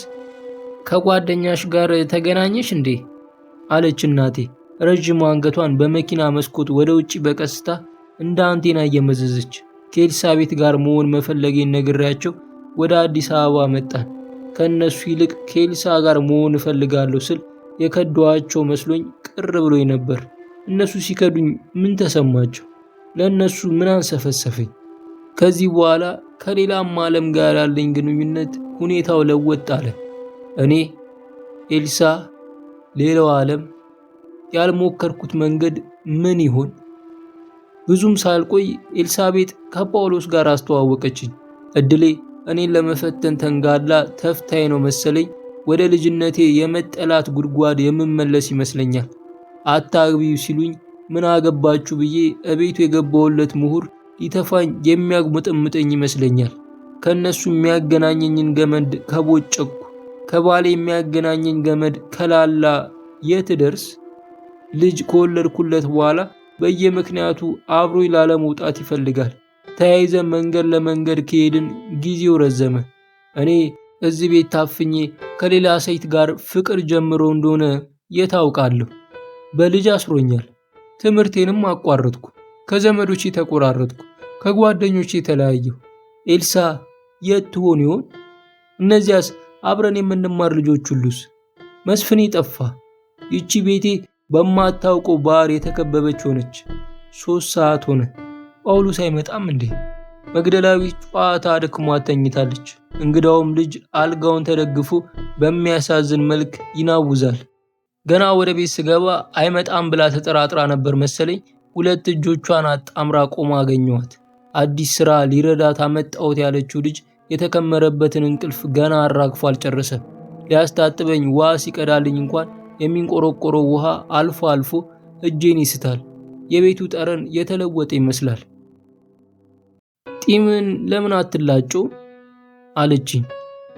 ከጓደኛሽ ጋር ተገናኘሽ እንዴ አለች እናቴ፣ ረዥም አንገቷን በመኪና መስኮት ወደ ውጪ በቀስታ እንደ አንቴና እየመዘዘች። ከኤልሳቤት ጋር መሆን መፈለጌን ነግሬያቸው ወደ አዲስ አበባ መጣን። ከእነሱ ይልቅ ከኤልሳ ጋር መሆን እፈልጋለሁ ስል የከዷቸው መስሎኝ ቅር ብሎኝ ነበር። እነሱ ሲከዱኝ ምን ተሰማቸው? ለእነሱ ምን አንሰፈሰፈኝ? ከዚህ በኋላ ከሌላም ዓለም ጋር ያለኝ ግንኙነት ሁኔታው ለወጥ አለ። እኔ፣ ኤልሳ፣ ሌላው ዓለም። ያልሞከርኩት መንገድ ምን ይሆን? ብዙም ሳልቆይ ኤልሳቤጥ ከጳውሎስ ጋር አስተዋወቀችኝ። እድሌ እኔን ለመፈተን ተንጋላ ተፍታይ ነው መሰለኝ ወደ ልጅነቴ የመጠላት ጉድጓድ የምመለስ ይመስለኛል። አታግቢው ሲሉኝ ምን አገባችሁ ብዬ እቤቱ የገባውለት ምሁር ሊተፋኝ የሚያጉመጠምጠኝ ይመስለኛል። ከነሱ የሚያገናኘኝን ገመድ ከቦጨኩ፣ ከባሌ የሚያገናኘኝ ገመድ ከላላ የት ደርስ? ልጅ ከወለድኩለት በኋላ በየምክንያቱ አብሮኝ ላለመውጣት ይፈልጋል። ተያይዘን መንገድ ለመንገድ ከሄድን ጊዜው ረዘመ። እኔ እዚህ ቤት ታፍኜ ከሌላ ሴት ጋር ፍቅር ጀምሮ እንደሆነ የታውቃለሁ። በልጅ አስሮኛል። ትምህርቴንም አቋረጥኩ። ከዘመዶቼ ተቆራረጥኩ። ከጓደኞቼ ተለያየሁ። ኤልሳ የት ትሆን ይሆን? እነዚያስ አብረን የምንማር ልጆች ሁሉስ? መስፍኔ ጠፋ። ይቺ ቤቴ በማታውቀው ባህር የተከበበች ሆነች። 3 ሰዓት ሆነ። ጳውሎስ አይመጣም እንዴ? መግደላዊት ጨዋታ አድክሟት ተኝታለች። እንግዳውም ልጅ አልጋውን ተደግፎ በሚያሳዝን መልክ ይናውዛል። ገና ወደ ቤት ስገባ አይመጣም ብላ ተጠራጥራ ነበር መሰለኝ 2 እጆቿን አጣምራ ቆማ አገኘኋት። አዲስ ስራ ሊረዳት አመጣሁት ያለችው ልጅ የተከመረበትን እንቅልፍ ገና አራግፎ አልጨረሰም። ሊያስታጥበኝ ውሃ ሲቀዳልኝ እንኳን የሚንቆረቆረው ውሃ አልፎ አልፎ እጄን ይስታል። የቤቱ ጠረን የተለወጠ ይመስላል። ጢምን ለምን አትላጨው አለችኝ።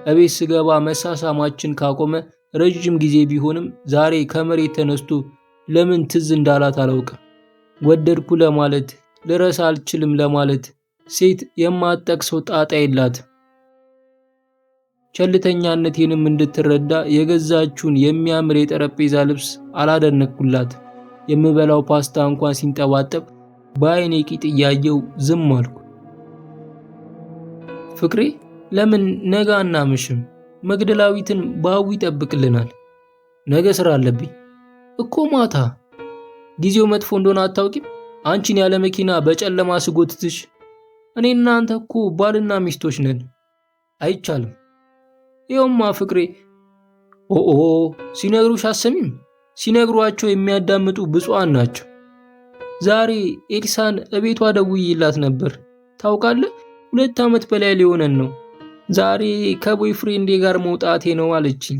እቤት ስገባ መሳሳማችን ካቆመ ረጅም ጊዜ ቢሆንም ዛሬ ከመሬት ተነስቶ ለምን ትዝ እንዳላት አላውቅም። ወደድኩ ለማለት ልረሳ አልችልም ለማለት ሴት የማትጠቅሰው ጣጣ የላትም። ቸልተኛነቴንም እንድትረዳ የገዛችውን የሚያምር የጠረጴዛ ልብስ አላደነቅኩላት። የምበላው ፓስታ እንኳን ሲንጠባጠብ በአይኔ ቂጥ እያየው ዝም አልኩ። ፍቅሬ ለምን ነገ አናምሽም? መግደላዊትን ባዊ ይጠብቅልናል። ነገ ስራ አለብኝ እኮ ማታ። ጊዜው መጥፎ እንደሆነ አታውቂም? አንቺን ያለ መኪና በጨለማ ስጎትትሽ። እኔ እናንተ እኮ ባልና ሚስቶች ነን። አይቻልም። ይኸውማ ፍቅሬ። ኦኦ ሲነግሩሽ አሰሚም? ሲነግሯቸው የሚያዳምጡ ብፁዓን ናቸው። ዛሬ ኤልሳን እቤቷ ደውዬላት ነበር። ታውቃለህ 2 ዓመት በላይ ሊሆነን ነው። ዛሬ ከቦይፍሬንዴ ጋር መውጣቴ ነው አለችኝ።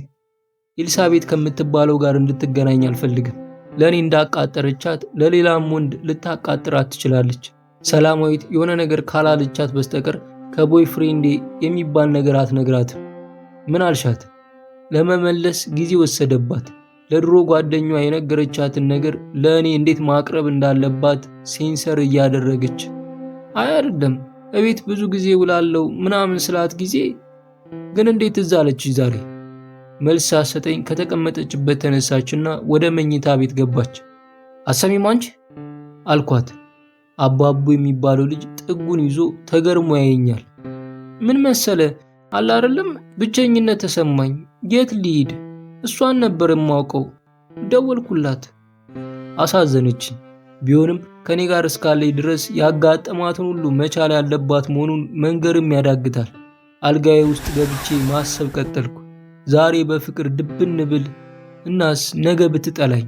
ኤልሳቤት ከምትባለው ጋር እንድትገናኝ አልፈልግም። ለእኔ እንዳቃጠረቻት ለሌላም ወንድ ልታቃጥራት ትችላለች። ሰላማዊት የሆነ ነገር ካላለቻት በስተቀር ከቦይፍሬንዴ የሚባል ነገር አትነግራትም። ምን አልሻት? ለመመለስ ጊዜ ወሰደባት። ለድሮ ጓደኛዋ የነገረቻትን ነገር ለእኔ እንዴት ማቅረብ እንዳለባት ሴንሰር እያደረገች። አይ አይደለም እቤት ብዙ ጊዜ ውላለው ምናምን ስላት ጊዜ ግን እንዴት እዛ አለችሽ ዛሬ? መልስ ሳትሰጠኝ ከተቀመጠችበት ተነሳችና ወደ መኝታ ቤት ገባች። አሰሚም አንቺ አልኳት። አባቡ የሚባለው ልጅ ጥጉን ይዞ ተገርሞ ያየኛል። ምን መሰለ አለ አይደለም ብቸኝነት ተሰማኝ። የት ልሂድ? እሷን ነበር የማውቀው። ደወልኩላት። አሳዘነችኝ። ቢሆንም ከኔ ጋር እስካለኝ ድረስ ያጋጠማትን ሁሉ መቻል ያለባት መሆኑን መንገርም ያዳግታል። አልጋዬ ውስጥ ገብቼ ማሰብ ቀጠልኩ። ዛሬ በፍቅር ድብን ብል እናስ ነገ ብትጠላኝ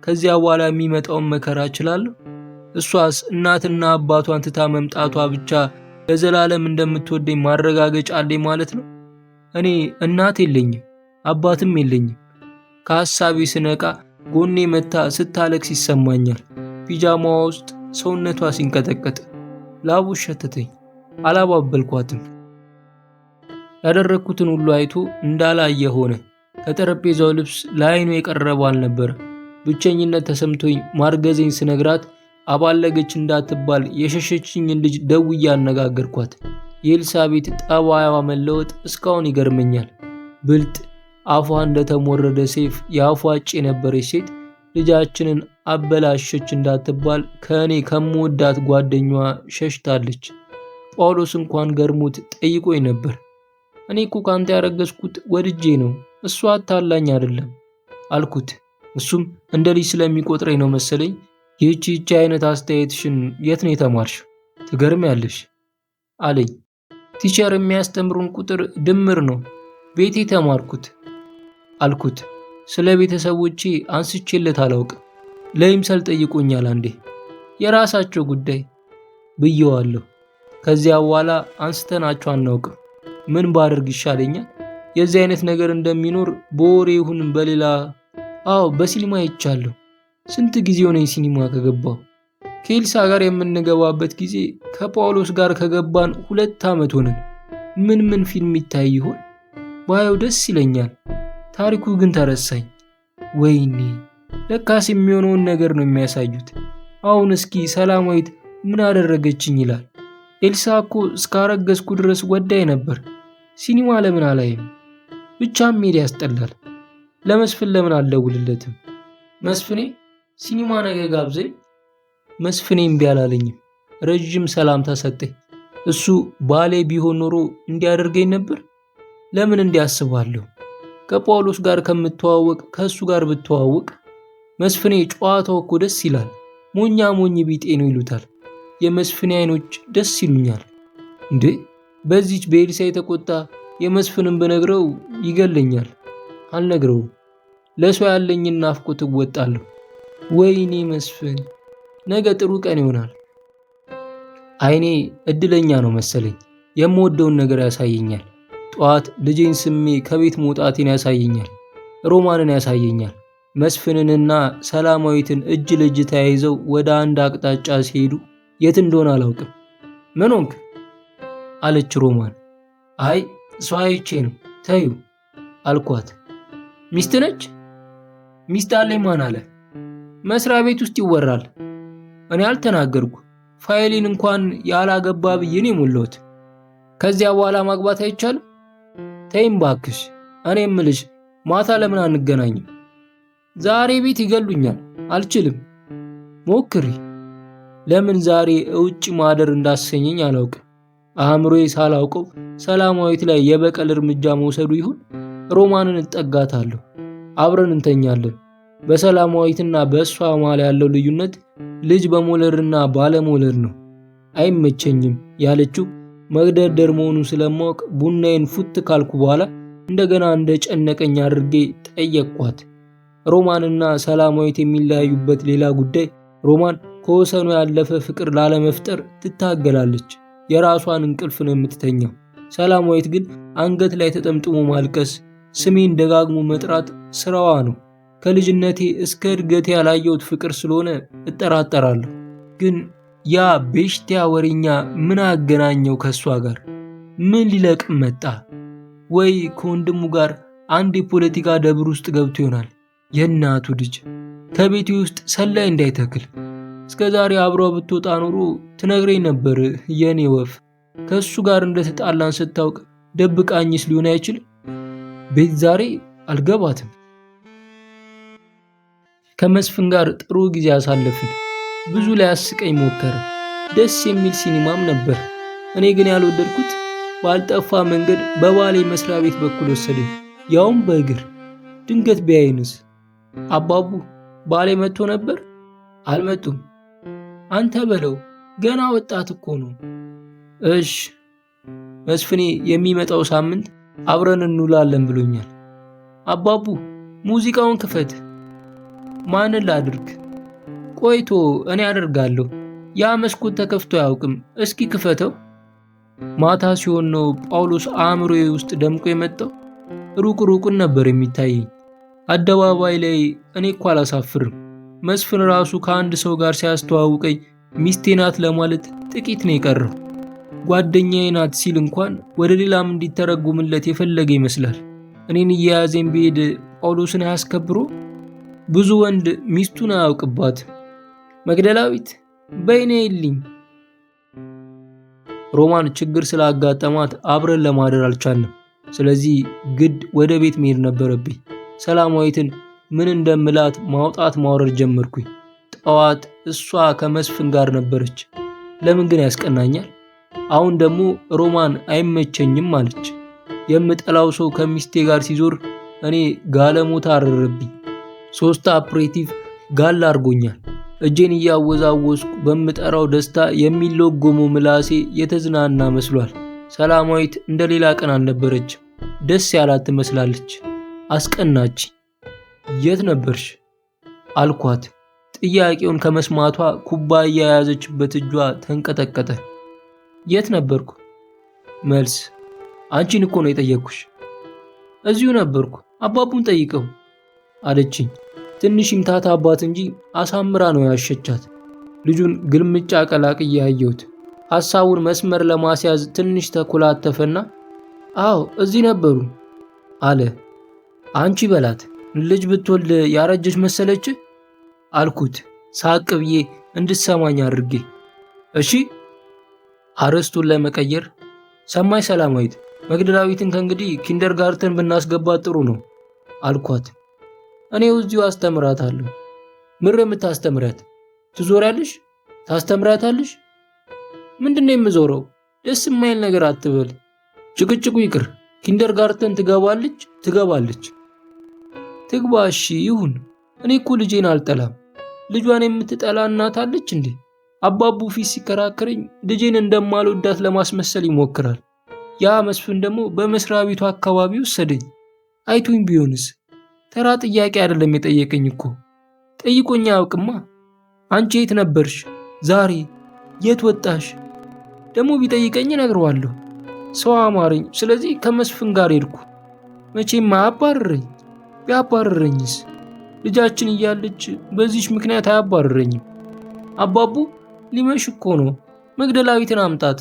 ከዚያ በኋላ የሚመጣውን መከራ እችላለሁ? እሷስ እናትና አባቷን ትታ መምጣቷ ብቻ ለዘላለም እንደምትወደኝ ማረጋገጫ አለኝ ማለት ነው? እኔ እናት የለኝም፣ አባትም የለኝም። ከሐሳቤ ስነቃ ጎኔ መታ ስታለቅስ ይሰማኛል። ፒጃማዋ ውስጥ ሰውነቷ ሲንቀጠቀጥ ላቡ ሸተተኝ። አላባበልኳትም። ያደረግኩትን ሁሉ አይቶ እንዳላየ ሆነ። ከጠረጴዛው ልብስ ለዓይኑ የቀረበ አልነበረ። ብቸኝነት ተሰምቶኝ ማርገዜን ስነግራት አባለገች እንዳትባል የሸሸችኝን ልጅ ደውዬ አነጋገርኳት። የኤልሳቤት ጠባያዋ መለወጥ እስካሁን ይገርመኛል። ብልጥ፣ አፏ እንደተሞረደ ሰይፍ የአፏጭ የነበረች ሴት ልጃችንን አበላሸች እንዳትባል ከእኔ ከምወዳት ጓደኛዋ ሸሽታለች። ጳውሎስ እንኳን ገርሞት ጠይቆኝ ነበር። እኔ እኮ ካንተ ያረገዝኩት ወድጄ ነው፣ እሷ አታላኝ አይደለም አልኩት። እሱም እንደ ልጅ ስለሚቆጥረኝ ነው መሰለኝ ይህቺ አይነት አስተያየትሽን የት ነው የተማርሽው? ትገርሚያለሽ አለኝ። ቲቸር የሚያስተምሩን ቁጥር ድምር ነው፣ ቤቴ ተማርኩት አልኩት። ስለ ቤተሰቦቼ አንስቼለት አላውቅም። ለይምሰል ጠይቆኛል አንዴ። የራሳቸው ጉዳይ ብየዋለሁ። ከዚያ በኋላ አንስተናቸው አናውቅም። ምን ባደርግ ይሻለኛል? የዚህ አይነት ነገር እንደሚኖር በወሬ ይሁን በሌላ በሲኒማ አይቻለሁ። ስንት ጊዜ ሆነኝ ሲኒማ ከገባው። ከኤልሳ ጋር የምንገባበት ጊዜ ከጳውሎስ ጋር ከገባን 2 ዓመት ሆነን። ምን ፊልም ይታይ ይሆን? ባየው ደስ ይለኛል። ታሪኩ ግን ተረሳኝ። ወይኔ ለካስ የሚሆነውን ነገር ነው የሚያሳዩት። አሁን እስኪ ሰላማዊት ምን አደረገችኝ ይላል። ኤልሳ እኮ እስካረገዝኩ ድረስ ወዳይ ነበር። ሲኒማ ለምን አላይም? ብቻም ሜድ ያስጠላል። ለመስፍን ለምን አልደውልለትም? መስፍኔ ሲኒማ ነገ ጋብዘኝ። መስፍኔ እምቢ አላለኝም። ረጅም ሰላምታ ሰጠኝ። እሱ ባሌ ቢሆን ኖሮ እንዲያደርገኝ ነበር። ለምን እንዲያስባለሁ? ከጳውሎስ ጋር ከምተዋወቅ ከእሱ ጋር ብተዋወቅ። መስፍኔ ጨዋታው እኮ ደስ ይላል። ሞኛ ሞኝ ቢጤ ነው ይሉታል። የመስፍኔ አይኖች ደስ ይሉኛል። እንዴ በዚች በኤልሳ የተቆጣ የመስፍንን ብነግረው ይገለኛል። አልነግረውም። ለሰው ያለኝን ናፍቆት እወጣለሁ። ወይኔ መስፍን፣ ነገ ጥሩ ቀን ይሆናል። አይኔ እድለኛ ነው መሰለኝ። የምወደውን ነገር ያሳየኛል። ጠዋት ልጄን ስሜ ከቤት መውጣቴን ያሳየኛል። ሮማንን ያሳየኛል። መስፍንንና ሰላማዊትን እጅ ለእጅ ተያይዘው ወደ አንድ አቅጣጫ ሲሄዱ የት እንደሆነ አላውቅም። ምን ሆንክ አለች ሮማን። አይ ሰው አይቼ ነው ተዩ አልኳት። ሚስት ነች? ሚስት አለኝ ማን አለ? መስሪያ ቤት ውስጥ ይወራል። እኔ አልተናገርኩ። ፋይሌን እንኳን ያላገባ ብዬ ነው የሞላሁት። ከዚያ በኋላ ማግባት አይቻልም? ተይም ባክሽ። እኔ እምልሽ ማታ ለምን አንገናኝም? ዛሬ ቤት ይገሉኛል፣ አልችልም። ሞክሪ። ለምን ዛሬ እውጭ ማደር እንዳሰኘኝ አላውቅም። አእምሮዬ ሳላውቀው ሰላማዊት ላይ የበቀል እርምጃ መውሰዱ ይሁን። ሮማንን እጠጋታለሁ፣ አብረን እንተኛለን። በሰላማዊትና በእሷ መሃል ያለው ልዩነት ልጅ በመውለድና ባለመውለድ ነው። አይመቸኝም ያለችው መግደርደር መሆኑን ስለማወቅ ቡናዬን ፉት ካልኩ በኋላ እንደገና እንደጨነቀኝ አድርጌ ጠየቅኳት። ሮማንና ሰላማዊት የሚለያዩበት ሌላ ጉዳይ ሮማን ከወሰኑ ያለፈ ፍቅር ላለመፍጠር ትታገላለች። የራሷን እንቅልፍ ነው የምትተኛው። ሰላማዊት ግን አንገት ላይ ተጠምጥሞ ማልቀስ፣ ስሜን ደጋግሞ መጥራት ስራዋ ነው። ከልጅነቴ እስከ እድገቴ ያላየሁት ፍቅር ስለሆነ እጠራጠራለሁ። ግን ያ ቤሽቲያ ወሬኛ ምን አገናኘው ከሷ ጋር? ምን ሊለቅም መጣ? ወይ ከወንድሙ ጋር አንድ የፖለቲካ ደብር ውስጥ ገብቶ ይሆናል። የእናቱ ልጅ ከቤቴ ውስጥ ሰላይ እንዳይተክል። እስከ ዛሬ አብሯ ብትወጣ ኖሮ ትነግረኝ ነበር። የኔ ወፍ ከሱ ጋር እንደተጣላን ስታውቅ ደብቃኝስ ሊሆን አይችልም። ቤት ዛሬ አልገባትም። ከመስፍን ጋር ጥሩ ጊዜ አሳለፍን። ብዙ ላይ አስቀኝ ሞከረ። ደስ የሚል ሲኒማም ነበር። እኔ ግን ያልወደድኩት ባልጠፋ መንገድ በባሌ መስሪያ ቤት በኩል ወሰደኝ፣ ያውም በእግር። ድንገት ቢያይንስ? አባቡ ባሌ መጥቶ ነበር? አልመጡም። አንተ በለው ገና ወጣት እኮ ነው። እሽ መስፍኔ የሚመጣው ሳምንት አብረን እንውላለን ብሎኛል። አባቡ ሙዚቃውን ክፈት። ማንን ላድርግ? ቆይቶ እኔ አደርጋለሁ። ያ መስኮት ተከፍቶ አያውቅም። እስኪ ክፈተው። ማታ ሲሆን ነው ጳውሎስ አእምሮዬ ውስጥ ደምቆ የመጣው። ሩቅ ሩቁን ነበር የሚታየኝ። አደባባይ ላይ እኔ እኮ አላሳፍርም። መስፍን ራሱ ከአንድ ሰው ጋር ሲያስተዋውቀኝ ሚስቴ ናት ለማለት ጥቂት ነው የቀረው። ጓደኛዬ ናት ሲል እንኳን ወደ ሌላም እንዲተረጉምለት የፈለገ ይመስላል። እኔን እየያዘኝ ቢሄድ ጳውሎስን አያስከብሮ? ብዙ ወንድ ሚስቱን አያውቅባት። መግደላዊት በይኔ የልኝ። ሮማን ችግር ስላጋጠማት አብረን ለማደር አልቻልንም። ስለዚህ ግድ ወደ ቤት መሄድ ነበረብኝ። ሰላማዊትን ምን እንደምላት ማውጣት ማውረድ ጀመርኩኝ። ጠዋት እሷ ከመስፍን ጋር ነበረች። ለምን ግን ያስቀናኛል? አሁን ደግሞ ሮማን አይመቸኝም አለች። የምጠላው ሰው ከሚስቴ ጋር ሲዞር እኔ ጋለሞታ አረረብኝ። 3 አፕሬቲቭ ጋል አርጎኛል። እጄን እያወዛወዝኩ በምጠራው ደስታ የሚለጎመው ምላሴ የተዝናና መስሏል። ሰላማዊት እንደሌላ ቀን አልነበረችም። ደስ ያላት ትመስላለች። አስቀናች። የት ነበርሽ አልኳት። ጥያቄውን ከመስማቷ ኩባያ የያዘችበት እጇ ተንቀጠቀጠ። የት ነበርኩ? መልስ አንቺን እኮ ነው የጠየቅኩሽ። እዚሁ ነበርኩ፣ አባቡን ጠይቀው አለችኝ። ትንሽ ይምታታ አባት እንጂ አሳምራ ነው ያሸቻት። ልጁን ግልምጫ ቀላቅዬ ያየሁት። ሐሳቡን መስመር ለማስያዝ ትንሽ ተኮላተፈና አዎ እዚህ ነበሩ አለ። አንቺ በላት ልጅ ብትወልድ ያረጀች መሰለች አልኩት ሳቅ ብዬ እንድትሰማኝ አድርጌ። እሺ አርዕስቱን ለመቀየር ሰማይ ሰላማዊት መግደላዊትን ከእንግዲህ ኪንደርጋርተን ብናስገባት ጥሩ ነው አልኳት። እኔው እዚሁ አስተምራታለሁ። ምር የምታስተምራት ትዞሪያለሽ? ታስተምራታለሽ? ምንድነው የምዞረው? ደስ የማይል ነገር አትበል። ጭቅጭቁ ይቅር። ኪንደርጋርተን ትገባለች። ትግባ። እሺ ይሁን። እኔ እኮ ልጄን አልጠላም። ልጇን የምትጠላ እናት አለች እንዴ? አባቡ ፊት ሲከራከረኝ ልጄን እንደማልወዳት ለማስመሰል ይሞክራል። ያ መስፍን ደግሞ በመስሪያ ቤቱ አካባቢ ወሰደኝ። አይቶኝ ቢሆንስ? ተራ ጥያቄ አይደለም የጠየቀኝ እኮ። ጠይቆኛ አያውቅማ። አንቺ የት ነበርሽ ዛሬ? የት ወጣሽ? ደግሞ ቢጠይቀኝ እነግረዋለሁ። ሰው አማረኝ። ስለዚህ ከመስፍን ጋር ሄድኩ። መቼም አያባርረኝ። ቢያባርረኝስ? ልጃችን እያለች በዚች ምክንያት አያባርረኝም። አባቡ ሊመሽ እኮ ነው። መግደላዊትን አምጣት።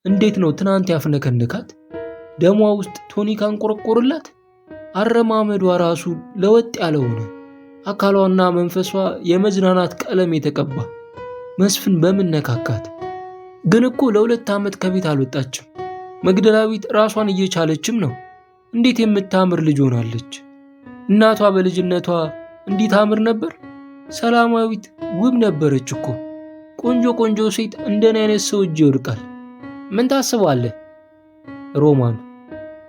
እንዴት ነው ትናንት ያፍነከነካት? ደሟ ውስጥ ቶኒክ አንቆረቆርላት። አረማመዷ ራሱ ለወጥ ያለ ሆነ። አካሏና መንፈሷ የመዝናናት ቀለም የተቀባ። መስፍን በምን ነካካት? ግን እኮ ለ2 ዓመት ከቤት አልወጣችም። መግደላዊት ራሷን እየቻለችም ነው። እንዴት የምታምር ልጅ ሆናለች። እናቷ በልጅነቷ እንዲህ ታምር ነበር። ሰላማዊት ውብ ነበረች እኮ። ቆንጆ ሴት እንደኔ አይነት ሰው እጅ ይወድቃል። ምን ታስባለህ? ሮማን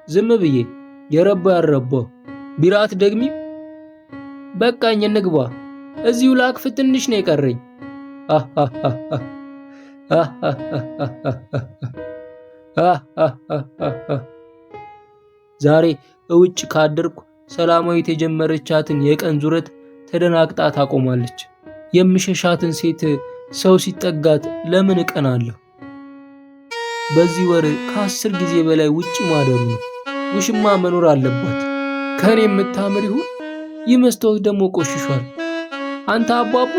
ዝም ብዬ የረባው ያረባው ቢራት ደግሚ። በቃኝ እንግባ። እዚሁ ላክፍ ትንሽ ነው የቀረኝ። ዛሬ እውጭ ካደርኩ ሰላማዊት የጀመረቻትን የቀን ዙረት ተደናቅጣ ታቆማለች። የምሸሻትን ሴት ሰው ሲጠጋት ለምን እቀናለሁ? በዚህ ወር ከ10 ጊዜ በላይ ውጪ ማደሩ ነው። ውሽማ መኖር አለባት። ከኔ የምታምር ይሁን። ይህ መስታወት ደግሞ ቆሽሿል። አንተ አባቡ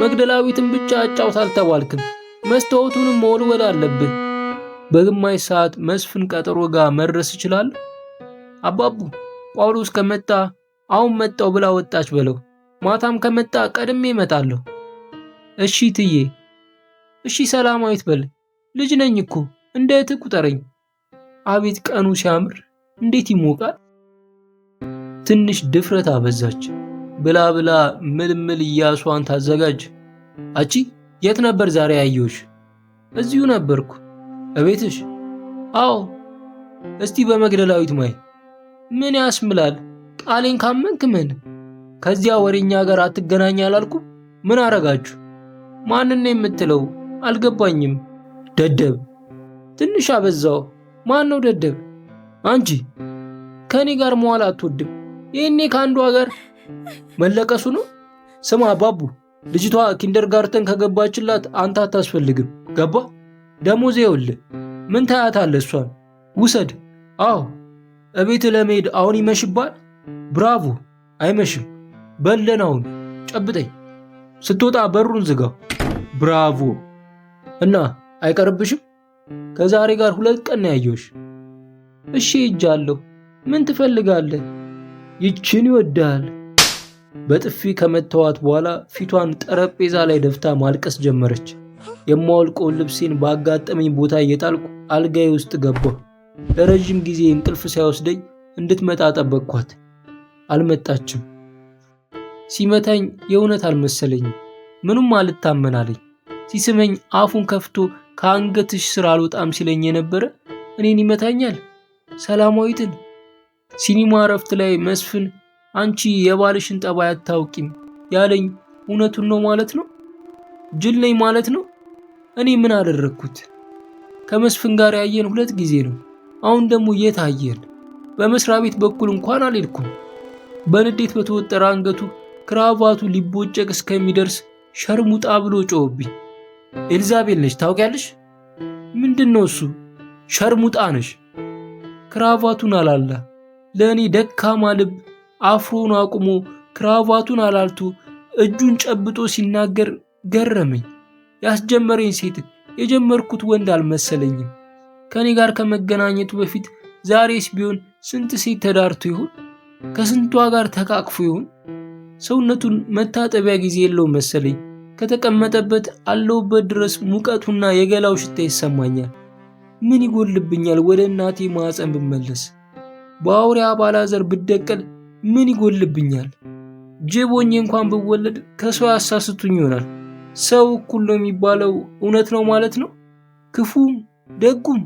መግደላዊትን ብቻ አጫውት አልተባልክም። መስታወቱንም መወልወል አለብህ። በግማሽ ሰዓት መስፍን ቀጠሮ ጋር መድረስ ይችላል። አባቡ ጳውሎስ ከመጣ አሁን መጣው ብላ ወጣች በለው። ማታም ከመጣ ቀድሜ እመጣለሁ። እሺ ትዬ። እሺ ሰላማዊት በል። ልጅ ነኝ እኮ እንደ እህትህ ቁጠረኝ። አቤት ቀኑ ሲያምር እንዴት ይሞቃል። ትንሽ ድፍረት አበዛች። ብላ ብላ ምልምል እያሷን ታዘጋጅ። አቺ የት ነበር ዛሬ ያየሁሽ? እዚሁ ነበርኩ። እቤትሽ? አዎ። እስቲ በመግደላዊት ማይ። ምን ያስምላል? ቃሌን ካመንክ ምን? ከዚያ ወሬኛ ጋር አትገናኝ አላልኩም? ምን አረጋችሁ? ማንን ነው የምትለው? አልገባኝም። ደደብ። ትንሽ አበዛው። ማን ነው ደደብ? አንቺ ከኔ ጋር መዋል አትወድም። ይሄኔ ከአንዷ ጋር መለቀሱ ነው። ስማ አባቡ፣ ልጅቷ ኪንደርጋርተን ከገባችላት አንተ አታስፈልግም። ገባ? ደሞዝ ይኸውልህ። ምን ታያታለህ? እሷን ውሰድ። አዎ። እቤት ለመሄድ አሁን ይመሽባል። ብራቮ። አይመሽም። በለን አሁን ጨብጠኝ። ስትወጣ በሩን ዝጋው። ብራቮ። እና አይቀርብሽም? ከዛሬ ጋር 2 ቀን ነው ያየሁሽ። እሺ ሄጃለሁ። ምን ትፈልጋለህ? ይችን ይወዳል። በጥፊ ከመተዋት በኋላ ፊቷን ጠረጴዛ ላይ ደፍታ ማልቀስ ጀመረች። የማወልቀውን ልብሴን ባጋጠመኝ ቦታ እየጣልኩ አልጋዬ ውስጥ ገባሁ። ለረጅም ጊዜ እንቅልፍ ሳይወስደኝ እንድትመጣ ጠበቅኳት። አልመጣችም። ሲመታኝ የእውነት አልመሰለኝም። ምንም አልታመናለኝ። ሲስመኝ አፉን ከፍቶ ከአንገትሽ ስር አልወጣም ሲለኝ የነበረ እኔን ይመታኛል። ሰላማዊትን ሲኒማ እረፍት ላይ መስፍን አንቺ የባልሽን ጠባይ አታውቂም ያለኝ እውነቱን ነው ማለት ነው? ጅል ነኝ ማለት ነው? እኔ ምን አደረግኩት? ከመስፍን ጋር ያየን 2 ጊዜ ነው። አሁን ደግሞ የት አየን? በመስሪያ ቤት በኩል እንኳን አልሄድኩም። በንዴት በተወጠረ አንገቱ ክራቫቱ ሊቦጨቅ እስከሚደርስ ሸርሙጣ ብሎ ጮህብኝ። ኤልዛቤል ነሽ ታውቂያለሽ? ምንድነው እሱ? ሸርሙጣ ነሽ። ክራቫቱን አላላ። ለእኔ ደካማ ልብ አፍሮን አቁሞ ክራቫቱን አላልቶ እጁን ጨብጦ ሲናገር ገረመኝ። ያስጀመረኝ ሴት የጀመርኩት ወንድ አልመሰለኝም። ከኔ ጋር ከመገናኘቱ በፊት ዛሬስ ቢሆን ስንት ሴት ተዳርቶ ይሆን? ከስንቷ ጋር ተቃቅፎ ይሆን? ሰውነቱን መታጠቢያ ጊዜ የለው መሰለኝ። ከተቀመጠበት አለውበት ድረስ ሙቀቱና የገላው ሽታ ይሰማኛል። ምን ይጎልብኛል? ወደ እናቴ ማዕፀን ብመለስ፣ በአውሬ አባላዘር ብደቀል ምን ይጎልብኛል? ጅብ ሆኜ እንኳን ብወለድ ከሰው ያሳስቱኝ ይሆናል። ሰው እኩል ነው የሚባለው እውነት ነው ማለት ነው? ክፉም ደጉም።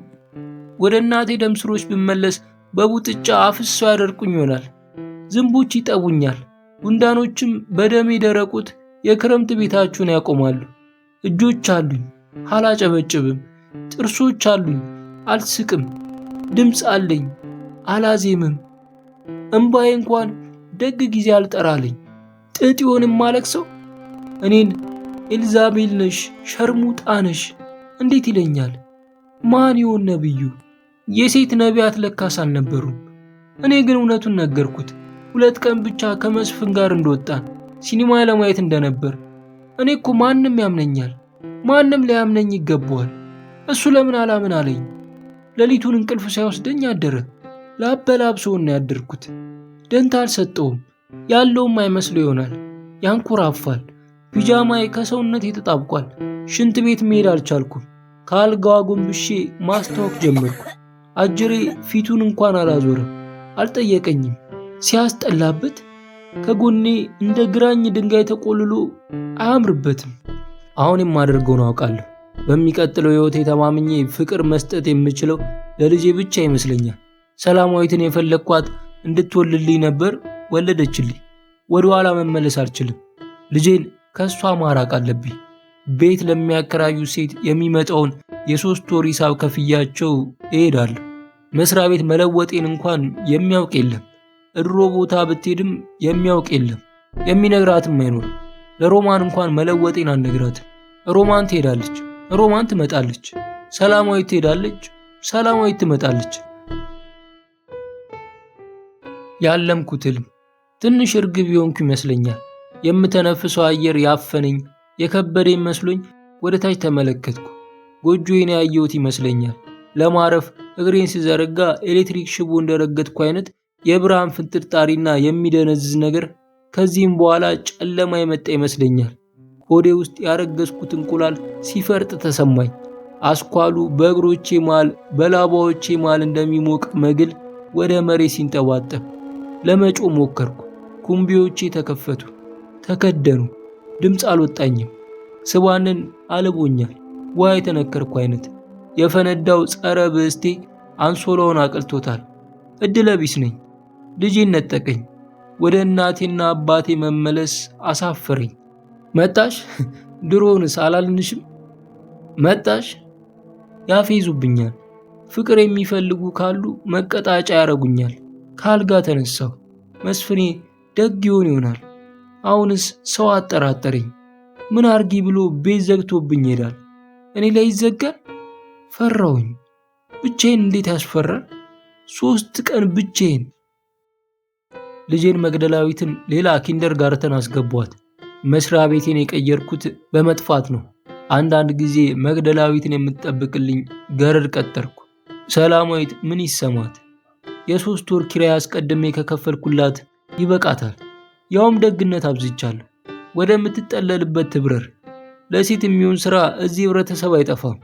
ወደ እናቴ ደም ስሮች ብመለስ በቡጥጫ አፍሰው ያደርቁኝ ይሆናል። ዝንቦች ይጠቡኛል። ጉንዳኖችም በደሜ ደረቁት የክረምት ቤታችሁን ያቆማሉ። እጆች አሉኝ፣ አላጨበጭብም። ጥርሶች አሉኝ፣ አልስቅም። ድምፅ አለኝ፣ አላዜምም። እምባዬ እንኳን ደግ ጊዜ አልጠራልኝ። ጥጥ ይሆን ማለቅሰው? እኔን ኤልዛቤል ነሽ፣ ሸርሙጣ ነሽ እንዴት ይለኛል? ማን ይሆን ነብዩ? የሴት ነቢያት ለካስ አልነበሩም። እኔ ግን እውነቱን ነገርኩት። 2 ቀን ብቻ ከመስፍን ጋር እንደወጣን ሲኒማ ለማየት እንደነበር። እኔ እኮ ማንም ያምነኛል፣ ማንም ሊያምነኝ ይገባዋል። እሱ ለምን አላምን አለኝ። ሌሊቱን እንቅልፍ ሳይወስደኝ አደረ። ላበላብሰውና ያደርኩት ደንታ አልሰጠውም። ያለውም አይመስለው ይሆናል። ያንኮራፋል። ፒጃማዬ ከሰውነት ተጣብቋል። ሽንት ቤት መሄድ አልቻልኩም። ከአልጋዋ ጎንብሼ ማስታወክ ጀመርኩ። አጅሬ ፊቱን እንኳን አላዞረም፣ አልጠየቀኝም። ሲያስጠላበት ከጎኔ እንደ ግራኝ ድንጋይ ተቆልሎ አያምርበትም። አሁን የማደርገውን አውቃለሁ። በሚቀጥለው ሕይወቴ ተማምኜ ፍቅር መስጠት የምችለው ለልጄ ብቻ ይመስለኛል። ሰላማዊትን የፈለግኳት እንድትወልድልኝ ነበር፣ ወለደችልኝ። ወደ ኋላ መመለስ አልችልም። ልጄን ከሷ ማራቅ አለብኝ። ቤት ለሚያከራዩ ሴት የሚመጣውን የ3 ወር ሂሳብ ከፍያቸው እሄዳለሁ። መስሪያ ቤት መለወጤን እንኳን የሚያውቅ የለም። እድሮ ቦታ ብትሄድም የሚያውቅ የለም። የሚነግራትም አይኖር። ለሮማን እንኳን መለወጤን አልነግራትም። ሮማን ትሄዳለች፣ ሮማን ትመጣለች። ሰላማዊት ትሄዳለች፣ ሰላማዊት ትመጣለች። ያለምኩት ህልም ትንሽ እርግብ የሆንኩ ይመስለኛል። የምተነፍሰው አየር ያፈነኝ የከበደኝ መስሎኝ ወደ ታች ተመለከትኩ። ጎጆዬን ያየሁት ይመስለኛል። ለማረፍ እግሬን ስዘረጋ ኤሌክትሪክ ሽቦ እንደረገጥኩ አይነት የብርሃን ፍንጥርጣሪና የሚደነዝዝ ነገር። ከዚህም በኋላ ጨለማ የመጣ ይመስለኛል። ሆዴ ውስጥ ያረገዝኩት እንቁላል ሲፈርጥ ተሰማኝ። አስኳሉ በእግሮቼ መሃል በላባዎቼ መሃል እንደሚሞቅ መግል ወደ መሬት ሲንጠባጠብ ለመጮ ሞከርኩ። ኩምቢዎቼ ተከፈቱ፣ ተከደኑ። ድምፅ አልወጣኝም። ስባንን አልቦኛል። ውሃ የተነከርኩ አይነት። የፈነዳው ጸረ ብስቴ አንሶላውን አቅልቶታል። እድለቢስ ነኝ። ልጄን ነጠቀኝ። ወደ እናቴና አባቴ መመለስ አሳፈረኝ። መጣሽ? ድሮንስ አላልንሽም? መጣሽ? ያፌዙብኛል። ፍቅር የሚፈልጉ ካሉ መቀጣጫ ያረጉኛል። ካልጋ ተነሳሁ። መስፍኔ ደግ ይሆን ይሆናል። አሁንስ ሰው አጠራጠረኝ። ምን አርጊ ብሎ ቤት ዘግቶብኝ ይሄዳል። እኔ ላይ ይዘጋል? ፈራሁኝ። ብቻዬን እንዴት ያስፈራል! 3 ቀን ብቻዬን። ልጄን መግደላዊትን ሌላ ኪንደርጋርተን አስገቧት። መስሪያ ቤቴን የቀየርኩት በመጥፋት ነው። አንዳንድ ጊዜ መግደላዊትን የምትጠብቅልኝ ገረድ ቀጠርኩ። ሰላማዊት ምን ይሰማት? የ3 ወር ኪራይ አስቀድሜ ከከፈልኩላት ይበቃታል። ያውም ደግነት አብዝቻለሁ። ወደምትጠለልበት ትብረር። ለሴት የሚሆን ስራ እዚህ ህብረተሰብ አይጠፋም።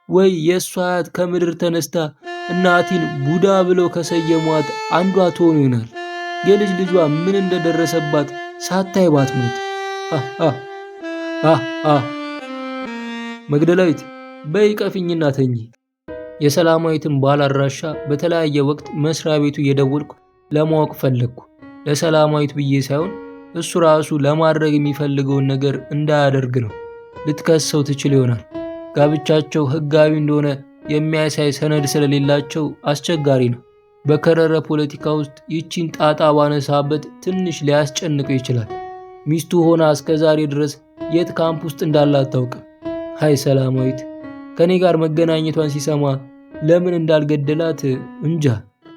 ወይ የእሷ አያት ከምድር ተነስታ እናቴን ቡዳ ብለው ከሰየሟት አንዷ ትሆን ይሆናል። የልጅ ልጇ ምን እንደደረሰባት ሳታይ ባትሞት። መግደላዊት በይ ቀፊኝና ተኚ። የሰላማዊትን ባል አድራሻ በተለያየ ወቅት መስሪያ ቤቱ እየደወልኩ ለማወቅ ፈለግኩ። ለሰላማዊት ብዬ ሳይሆን እሱ ራሱ ለማድረግ የሚፈልገውን ነገር እንዳያደርግ ነው። ልትከሰው ትችል ይሆናል። ጋብቻቸው ህጋዊ እንደሆነ የሚያሳይ ሰነድ ስለሌላቸው አስቸጋሪ ነው። በከረረ ፖለቲካ ውስጥ ይቺን ጣጣ ባነሳበት ትንሽ ሊያስጨንቀው ይችላል። ሚስቱ ሆና እስከዛሬ ድረስ የት ካምፕ ውስጥ እንዳለ አታውቅም። ሃይ ሰላማዊት ከኔ ጋር መገናኘቷን ሲሰማ ለምን እንዳልገደላት እንጃ።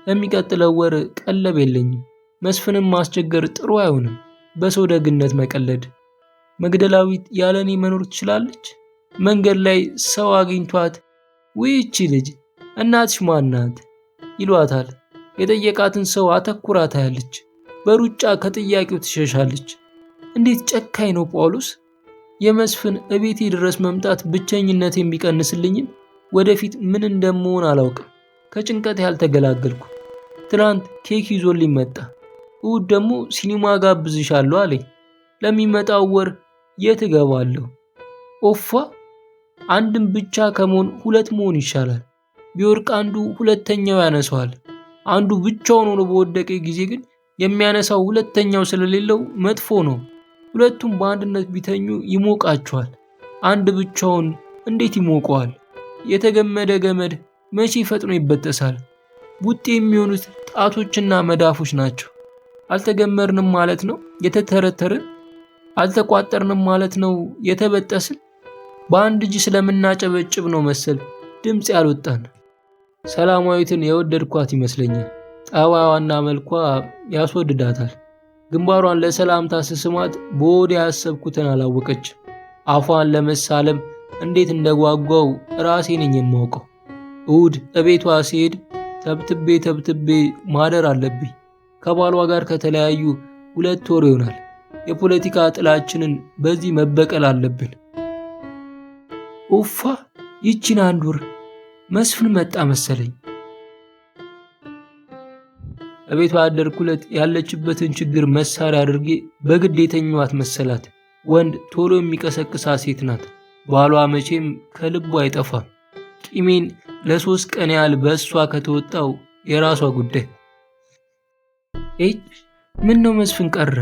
ለሚቀጥለው ወር ቀለብ የለኝም። መስፍንም ማስቸገር ጥሩ አይሆንም። በሰው ደግነት መቀለድ። መግደላዊት ያለኔ መኖር ትችላለች? መንገድ ላይ ሰው አግኝቷት ውይቺ ልጅ እናትሽ ማናት ይሏታል። የጠየቃትን ሰው አተኩራ ታያለች። በሩጫ ከጥያቄው ትሸሻለች። እንዴት ጨካኝ ነው ጳውሎስ! የመስፍን እቤቴ ድረስ መምጣት ብቸኝነቴን ቢቀንስልኝም ወደፊት ምን እንደምሆን አላውቅም። ከጭንቀት ያልተገላገልኩ። ትናንት ኬክ ይዞልኝ መጣ። እሑድ ደግሞ ሲኒማ ጋብዝሻለሁ አለኝ። ለሚመጣው ወር የት እገባለሁ? ኦፋ! አንድም ብቻ ከመሆን 2 መሆን ይሻላል። ቢወርቅ አንዱ ሁለተኛው ያነሳዋል። አንዱ ብቻውን ሆኖ በወደቀ ጊዜ ግን የሚያነሳው ሁለተኛው ስለሌለው መጥፎ ነው። ሁለቱም በአንድነት ቢተኙ ይሞቃቸዋል። አንድ ብቻውን እንዴት ይሞቀዋል? የተገመደ ገመድ መቼ ፈጥኖ ይበጠሳል? ቡጤ የሚሆኑት ጣቶችና መዳፎች ናቸው። አልተገመርንም ማለት ነው የተተረተርን? አልተቋጠርንም ማለት ነው የተበጠስን? በአንድ እጅ ስለምናጨበጭብ ነው መሰል ድምፅ ያልወጣን። ሰላማዊትን የወደድኳት ይመስለኛል። ጠባዋና መልኳ ያስወድዳታል። ግንባሯን ለሰላምታ ስስማት በወዴ ያሰብኩትን አላወቀች። አፏን ለመሳለም እንዴት እንደጓጓው ራሴ ነኝ የማውቀው። እሑድ እቤቷ ሲሄድ ተብትቤ ማደር አለብኝ። ከባሏ ጋር ከተለያዩ 2 ወር ይሆናል። የፖለቲካ ጥላችንን በዚህ መበቀል አለብን። ኡፋ! ይቺን 1 ወር መስፍን መጣ መሰለኝ። እቤቷ ያደርኩለት ያለችበትን ችግር መሳሪያ አድርጌ በግድ የተኛዋት መሰላት። ወንድ ቶሎ የሚቀሰቅሳ ሴት ናት። ባሏ መቼም ከልቡ አይጠፋም። ቂሜን ለ3 ቀን ያህል በእሷ ከተወጣው የራሷ ጉዳይ። ምን ነው መስፍን ቀረ?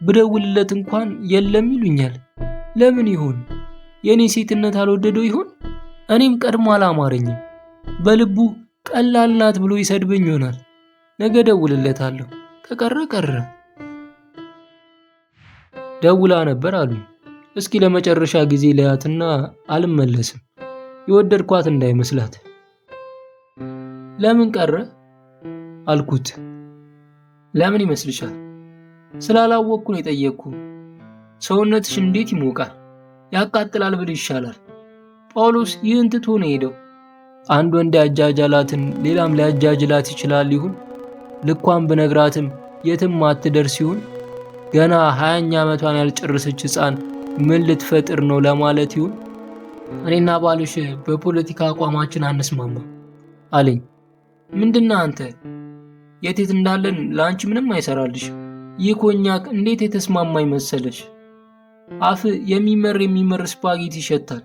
ብደውልለት እንኳን የለም ይሉኛል። ለምን ይሆን? የኔ ሴትነት አልወደደው ይሆን? እኔም ቀድሞ አላማረኝም። በልቡ ቀላል ናት ብሎ ይሰድበኝ ይሆናል። ነገ ደውልለታለሁ። ከቀረ ቀረ። ደውላ ነበር አሉኝ። እስኪ ለመጨረሻ ጊዜ ለያትና አልመለስም። የወደድኳት እንዳይመስላት። ለምን ቀረ አልኩት። ለምን ይመስልሻል? ስላላወቅኩ ነው የጠየቅኩ። ሰውነትሽ እንዴት ይሞቃል? ያቃጥላል ብል ይሻላል። ጳውሎስ ይህን ትቶ ነው ሄደው። አንድ ወንድ ያጃጃላትን ሌላም ሊያጃጅላት ይችላል ይሁን። ልኳን ብነግራትም የትም አትደርስ ይሁን። ገና 20ኛ ዓመቷን ያልጨረሰች ሕፃን ምን ልትፈጥር ነው ለማለት ይሁን። እኔና ባልሽ በፖለቲካ አቋማችን አንስማማ አለኝ። ምንድነው አንተ? የት እንዳለን ለአንቺ ምንም አይሰራልሽ። ይህ ኮኛክ እንዴት የተስማማኝ መሰለሽ? አፍ የሚመር ስፓጌቲ ይሸታል።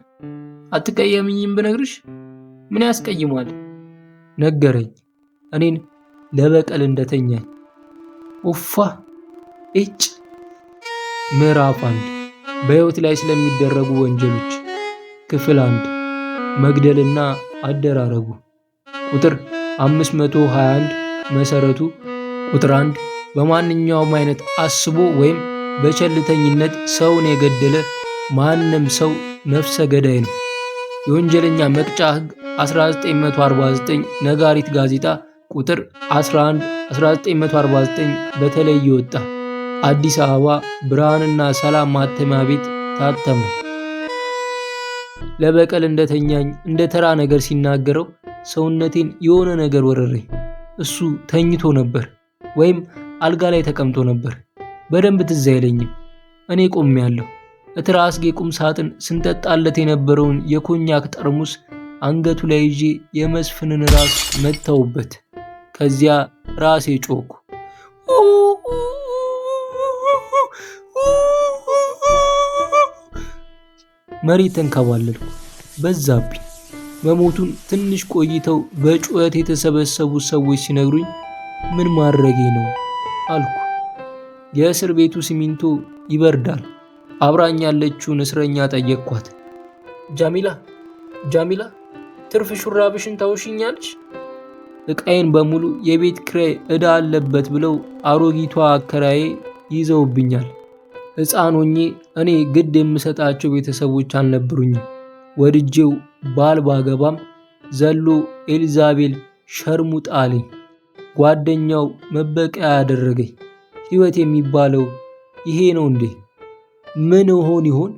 አትቀየምኝም ብነግርሽ? ምን ያስቀይማል? ነገረኝ፣ እኔን ለበቀል እንደተኛኝ። ኡፋ እጭ። ምዕራፍ 1 በሕይወት ላይ ስለሚደረጉ ወንጀሎች ክፍል 1 መግደልና አደራረጉ። ቁጥር 521 መሰረቱ ቁጥር 1 በማንኛውም አይነት አስቦ ወይም በቸልተኝነት ሰውን የገደለ ማንም ሰው ነፍሰ ገዳይ ነው። የወንጀለኛ መቅጫ ሕግ 1949 ነጋሪት ጋዜጣ ቁጥር 11 1949 በተለይ ወጣ። አዲስ አበባ ብርሃንና ሰላም ማተሚያ ቤት ታተመ። ለበቀል እንደተኛኝ እንደ ተራ ነገር ሲናገረው ሰውነቴን የሆነ ነገር ወረረኝ። እሱ ተኝቶ ነበር ወይም አልጋ ላይ ተቀምጦ ነበር። በደንብ ትዝ አይለኝም። እኔ ቆሜያለሁ። እትራስጌ ቁም ሳጥን ስንጠጣለት የነበረውን የኮኛክ ጠርሙስ አንገቱ ላይ ይዤ የመስፍንን ራስ መታውበት። ከዚያ ራሴ ጮኩ። መሬት ተንከባለልኩ። በዛብኝ። መሞቱን ትንሽ ቆይተው በጩኸት የተሰበሰቡት ሰዎች ሲነግሩኝ ምን ማድረጌ ነው አልኩ። የእስር ቤቱ ሲሚንቶ ይበርዳል። አብራኝ ያለችውን እስረኛ ጠየቅኳት። ጃሚላ ትርፍ ሹራብሽን ታውሽኛለሽ? ዕቃዬን በሙሉ የቤት ኪራይ ዕዳ አለበት ብለው አሮጊቷ አከራዬ ይዘውብኛል። ሕፃን ሆኜ እኔ ግድ የምሰጣቸው ቤተሰቦች አልነበሩኝም። ወድጄው ባል ባገባም ዘሎ ኤልዛቤል ሸርሙጣ አለኝ። ጓደኛው መበቀያ ያደረገኝ። ሕይወት የሚባለው ይሄ ነው እንዴ? ምን ሆን ይሆን?